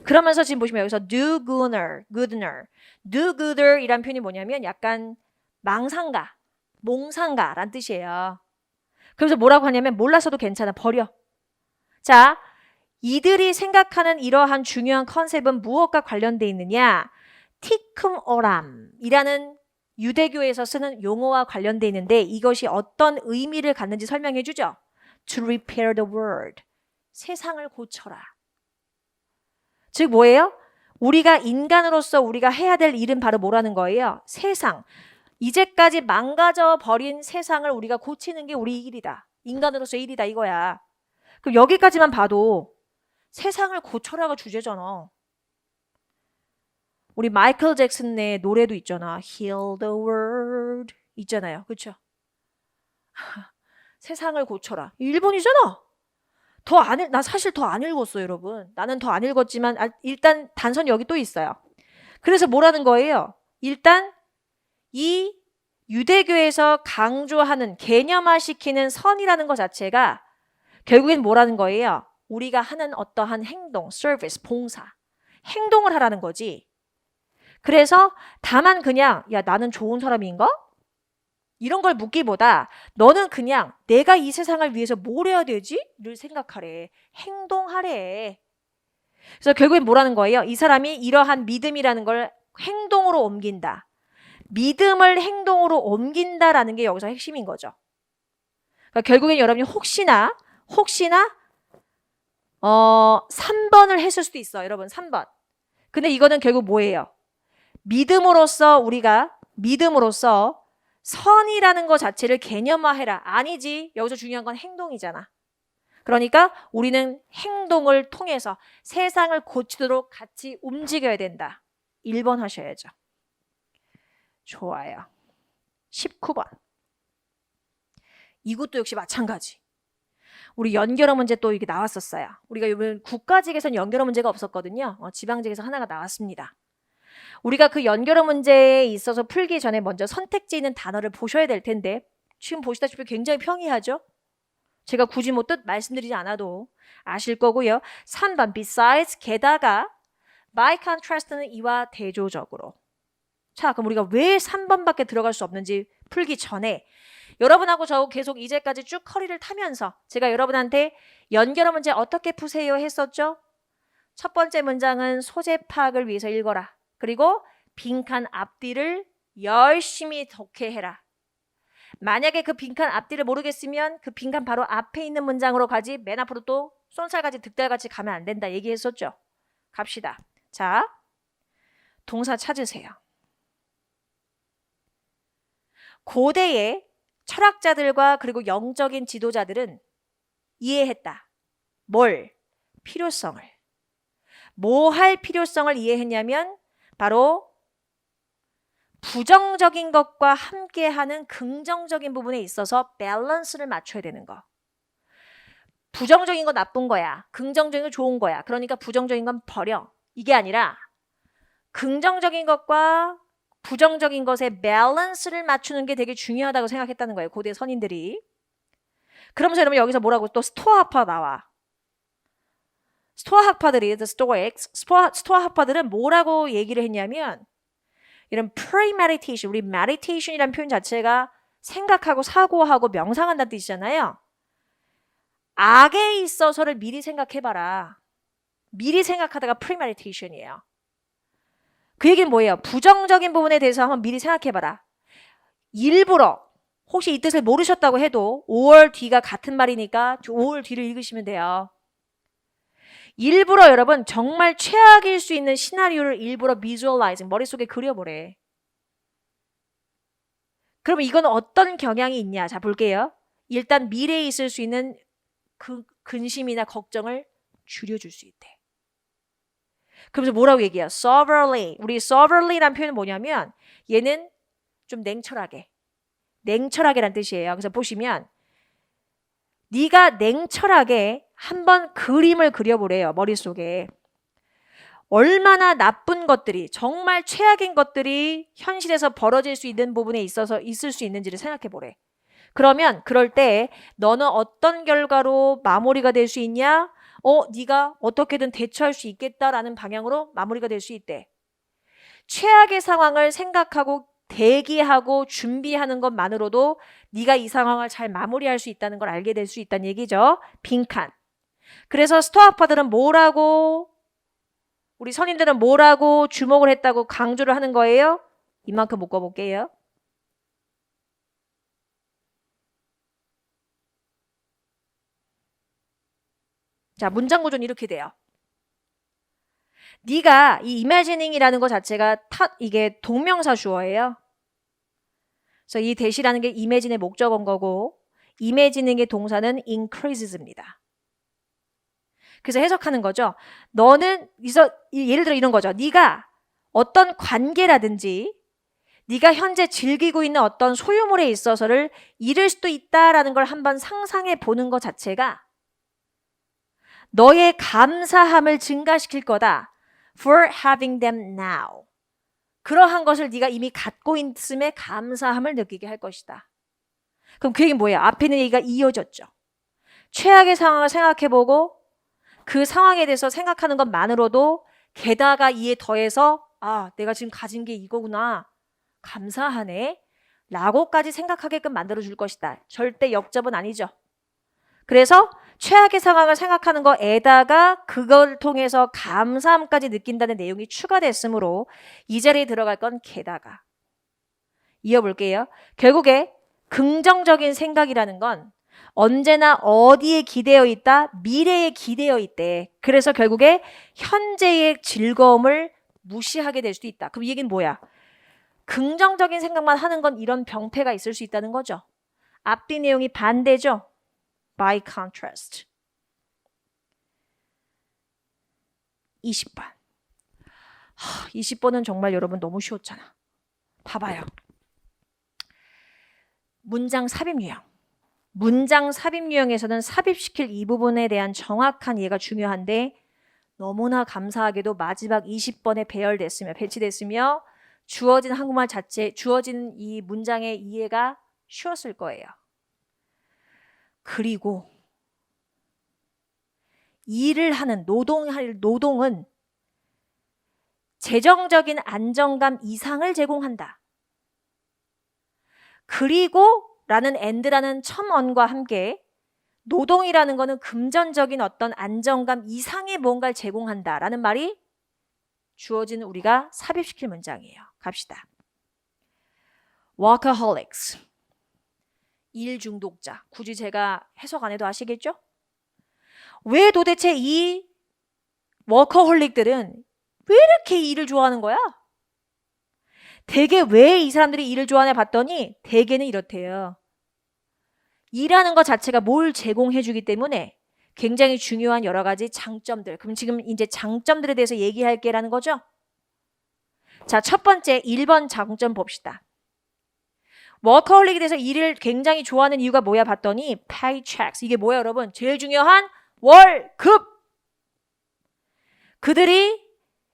그러면서 지금 보시면 여기서 do gooder, do gooder 이란 표현이 뭐냐면 약간 망상가, 몽상가란 뜻이에요. 그래서 뭐라고 하냐면 몰라서도 괜찮아, 버려. 자, 이들이 생각하는 이러한 중요한 컨셉은 무엇과 관련돼 있느냐? 티쿰 오람이라는 유대교에서 쓰는 용어와 관련돼 있는데 이것이 어떤 의미를 갖는지 설명해 주죠. To repair the world. 세상을 고쳐라. 즉 뭐예요? 우리가 인간으로서 우리가 해야 될 일은 바로 뭐라는 거예요? 세상. 이제까지 망가져 버린 세상을 우리가 고치는 게 우리 일이다. 인간으로서 일이다 이거야. 그럼 여기까지만 봐도 세상을 고쳐라가 주제잖아. 우리 마이클 잭슨의 노래도 있잖아. Heal the world 있잖아요. 그렇죠? 세상을 고쳐라. 일본이잖아. 나 사실 더 안 읽었어요, 여러분. 나는 더 안 읽었지만 일단 단서는 여기 또 있어요. 그래서 뭐라는 거예요? 일단 이 유대교에서 강조하는 개념화시키는 선이라는 것 자체가 결국엔 뭐라는 거예요? 우리가 하는 어떠한 행동, 서비스, 봉사, 행동을 하라는 거지. 그래서 다만 그냥 야 나는 좋은 사람인가? 이런 걸 묻기보다 너는 그냥 내가 이 세상을 위해서 뭘 해야 되지? 를 생각하래. 행동하래. 그래서 결국엔 뭐라는 거예요? 이 사람이 이러한 믿음이라는 걸 행동으로 옮긴다. 믿음을 행동으로 옮긴다라는 게 여기서 핵심인 거죠. 그러니까 결국엔 여러분이 혹시나 3번을 했을 수도 있어. 여러분 3번. 근데 이거는 결국 뭐예요? 믿음으로써 선이라는 것 자체를 개념화해라. 아니지. 여기서 중요한 건 행동이잖아. 그러니까 우리는 행동을 통해서 세상을 고치도록 같이 움직여야 된다. 1번 하셔야죠. 좋아요. 19번. 이것도 역시 마찬가지. 우리 연결어 문제 또 이게 나왔었어요. 우리가 이번 국가직에서는 연결어 문제가 없었거든요. 지방직에서 하나가 나왔습니다. 우리가 그 연결어 문제에 있어서 풀기 전에 먼저 선택지에 있는 단어를 보셔야 될 텐데 지금 보시다시피 굉장히 평이하죠? 제가 굳이 뭐 뜻 말씀드리지 않아도 아실 거고요. 3번 besides 게다가 by contrast는 이와 대조적으로. 자, 그럼 우리가 왜 3번밖에 들어갈 수 없는지 풀기 전에 여러분하고 저 계속 이제까지 쭉 커리를 타면서 제가 여러분한테 연결어 문제 어떻게 푸세요 했었죠? 첫 번째 문장은 소재 파악을 위해서 읽어라. 그리고 빈칸 앞뒤를 열심히 독해해라. 만약에 그 빈칸 앞뒤를 모르겠으면 그 빈칸 바로 앞에 있는 문장으로 가지 맨 앞으로 또 쏜살같이 득달같이 가면 안 된다 얘기했었죠. 갑시다. 자, 동사 찾으세요. 고대의 철학자들과 그리고 영적인 지도자들은 이해했다. 뭘? 필요성을. 뭐 할 필요성을 이해했냐면 바로 부정적인 것과 함께하는 긍정적인 부분에 있어서 밸런스를 맞춰야 되는 거. 부정적인 건 나쁜 거야. 긍정적인 건 좋은 거야. 그러니까 부정적인 건 버려. 이게 아니라 긍정적인 것과 부정적인 것의 밸런스를 맞추는 게 되게 중요하다고 생각했다는 거예요. 고대 선인들이. 그러면서 여러분 여기서 뭐라고 또 스토아 학파 나와. 스토아 학파들이 the Stoics, 스토아 학파들은 뭐라고 얘기를 했냐면 이런 premeditation, 우리 meditation이라는 표현 자체가 생각하고 사고하고 명상한다는 뜻이잖아요. 악에 있어서를 미리 생각해봐라. 미리 생각하다가 premeditation이에요. 그 얘기는 뭐예요? 부정적인 부분에 대해서 한번 미리 생각해봐라. 일부러 혹시 이 뜻을 모르셨다고 해도 5월 뒤가 같은 말이니까 5월 뒤를 읽으시면 돼요. 일부러 여러분 정말 최악일 수 있는 시나리오를 일부러 visualizing, 머릿속에 그려보래. 그럼 이건 어떤 경향이 있냐? 자, 볼게요. 일단 미래에 있을 수 있는 그 근심이나 걱정을 줄여줄 수 있대. 그러면서 뭐라고 얘기해요? soberly. 우리 soberly란 표현은 뭐냐면 얘는 좀 냉철하게란 뜻이에요. 그래서 보시면 네가 냉철하게 한번 그림을 그려보래요. 머릿속에. 얼마나 나쁜 것들이 정말 최악인 것들이 현실에서 벌어질 수 있는 부분에 있어서 있을 수 있는지를 생각해보래. 그러면 그럴 때 너는 어떤 결과로 마무리가 될 수 있냐? 네가 어떻게든 대처할 수 있겠다라는 방향으로 마무리가 될 수 있대. 최악의 상황을 생각하고 대기하고 준비하는 것만으로도 네가 이 상황을 잘 마무리할 수 있다는 걸 알게 될 수 있다는 얘기죠. 빈칸. 그래서 스토아파들은 우리 선임들은 뭐라고 주목을 했다고 강조를 하는 거예요? 이만큼 묶어볼게요. 자, 문장 구조는 이렇게 돼요. 네가 이 imagining이라는 것 자체가 이게 동명사 주어예요. 그래서 이 that이라는 게 imagine의 목적어인 거고 imagining의 동사는 increases입니다. 그래서 해석하는 거죠. 너는 예를 들어 이런 거죠. 네가 어떤 관계라든지 네가 현재 즐기고 있는 어떤 소유물에 있어서를 잃을 수도 있다라는 걸 한번 상상해 보는 것 자체가 너의 감사함을 증가시킬 거다. For having them now. 그러한 것을 네가 이미 갖고 있음에 감사함을 느끼게 할 것이다. 그럼 그 얘기는 뭐예요? 앞에 있는 얘기가 이어졌죠. 최악의 상황을 생각해보고 그 상황에 대해서 생각하는 것만으로도 게다가 이에 더해서 내가 지금 가진 게 이거구나. 감사하네. 라고까지 생각하게끔 만들어줄 것이다. 절대 역접은 아니죠. 그래서 최악의 상황을 생각하는 거에다가 그걸 통해서 감사함까지 느낀다는 내용이 추가됐으므로 이 자리에 들어갈 건 게다가. 이어볼게요. 결국에 긍정적인 생각이라는 건 언제나 어디에 기대어 있다? 미래에 기대어 있대. 그래서 결국에 현재의 즐거움을 무시하게 될 수도 있다. 그럼 이 얘기는 뭐야? 긍정적인 생각만 하는 건 이런 병폐가 있을 수 있다는 거죠. 앞뒤 내용이 반대죠. By contrast. 20번. 20번은 정말 여러분 너무 쉬웠잖아. 봐봐요. 문장 삽입 유형. 문장 삽입 유형에서는 삽입시킬 이 부분에 대한 정확한 이해가 중요한데 너무나 감사하게도 마지막 20번에 배치됐으며 주어진 한국말 자체, 주어진 이 문장의 이해가 쉬웠을 거예요. 그리고 일을 하는 노동은 재정적인 안정감 이상을 제공한다. 그리고 라는 and라는 첨언과 함께 노동이라는 거는 금전적인 어떤 안정감 이상의 뭔가를 제공한다라는 말이 주어진 우리가 삽입시킬 문장이에요. 갑시다. workaholics. 일 중독자. 굳이 제가 해석 안 해도 아시겠죠? 왜 도대체 이 워커홀릭들은 왜 이렇게 일을 좋아하는 거야? 대개 왜 이 사람들이 일을 좋아하냐 봤더니 대개는 이렇대요. 일하는 것 자체가 뭘 제공해 주기 때문에 굉장히 중요한 여러 가지 장점들. 그럼 지금 이제 장점들에 대해서 얘기할게라는 거죠. 자, 첫 번째 1번 장점 봅시다. 워커홀릭에 대해서 일을 굉장히 좋아하는 이유가 뭐야 봤더니 paychecks. 이게 뭐야 여러분? 제일 중요한 월급. 그들이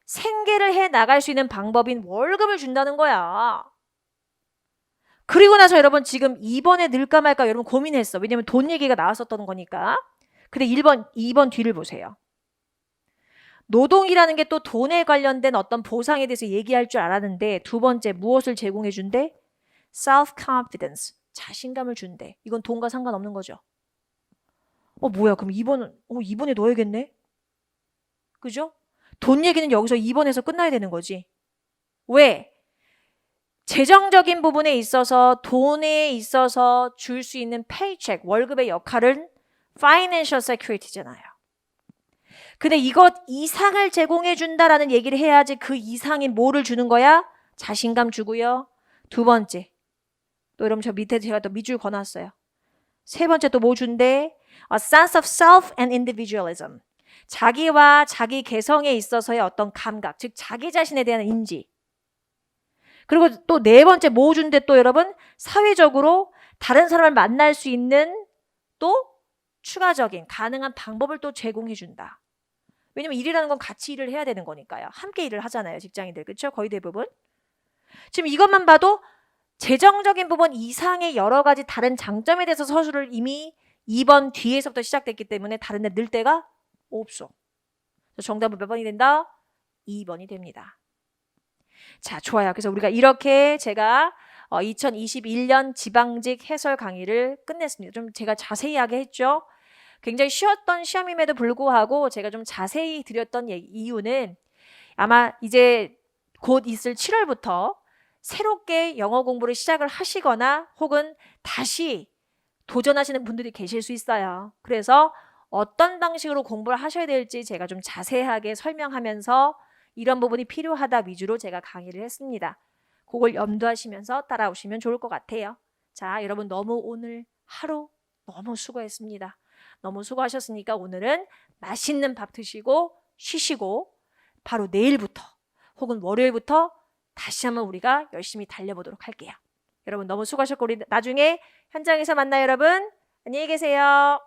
생계를 해 나갈 수 있는 방법인 월급을 준다는 거야. 그리고 나서 여러분 지금 2번에 넣을까 말까 여러분 고민했어. 왜냐면 돈 얘기가 나왔었던 거니까. 근데 2번 뒤를 보세요. 노동이라는 게 또 돈에 관련된 어떤 보상에 대해서 얘기할 줄 알았는데 두 번째 무엇을 제공해 준대? self-confidence. 자신감을 준대. 이건 돈과 상관없는 거죠. 뭐야 그럼 2번에 넣어야겠네? 그죠? 돈 얘기는 여기서 2번에서 끝나야 되는 거지. 왜? 재정적인 부분에 있어서 돈에 있어서 줄 수 있는 페이책, 월급의 역할은 financial security잖아요. 근데 이것 이상을 제공해 준다라는 얘기를 해야지 그 이상이 뭐를 주는 거야? 자신감 주고요. 두 번째. 또 여러분 저 밑에 제가 또 밑줄 거놨어요. 세 번째 또 뭐 준대? A sense of self and individualism. 자기와 자기 개성에 있어서의 어떤 감각, 즉 자기 자신에 대한 인지. 그리고 또 네 번째 뭐 준대 또 여러분? 사회적으로 다른 사람을 만날 수 있는 또 추가적인 가능한 방법을 또 제공해 준다. 왜냐면 일이라는 건 같이 일을 해야 되는 거니까요. 함께 일을 하잖아요. 직장인들. 그렇죠? 거의 대부분. 지금 이것만 봐도 재정적인 부분 이상의 여러 가지 다른 장점에 대해서 서술을 이미 2번 뒤에서부터 시작됐기 때문에 다른 데 넣을 데가 없어. 정답은 몇 번이 된다? 2번이 됩니다. 자, 좋아요. 그래서 우리가 이렇게 제가 2021년 지방직 해설 강의를 끝냈습니다. 좀 제가 자세히 하게 했죠. 굉장히 쉬웠던 시험임에도 불구하고 제가 좀 자세히 드렸던 이유는 아마 이제 곧 있을 7월부터 새롭게 영어 공부를 시작을 하시거나 혹은 다시 도전하시는 분들이 계실 수 있어요. 그래서 어떤 방식으로 공부를 하셔야 될지 제가 좀 자세하게 설명하면서 이런 부분이 필요하다 위주로 제가 강의를 했습니다. 그걸 염두하시면서 따라오시면 좋을 것 같아요. 자, 여러분 너무 오늘 하루 너무 수고했습니다. 너무 수고하셨으니까 오늘은 맛있는 밥 드시고 쉬시고 바로 내일부터 혹은 월요일부터 다시 한번 우리가 열심히 달려보도록 할게요. 여러분 너무 수고하셨고 우리 나중에 현장에서 만나요, 여러분. 안녕히 계세요.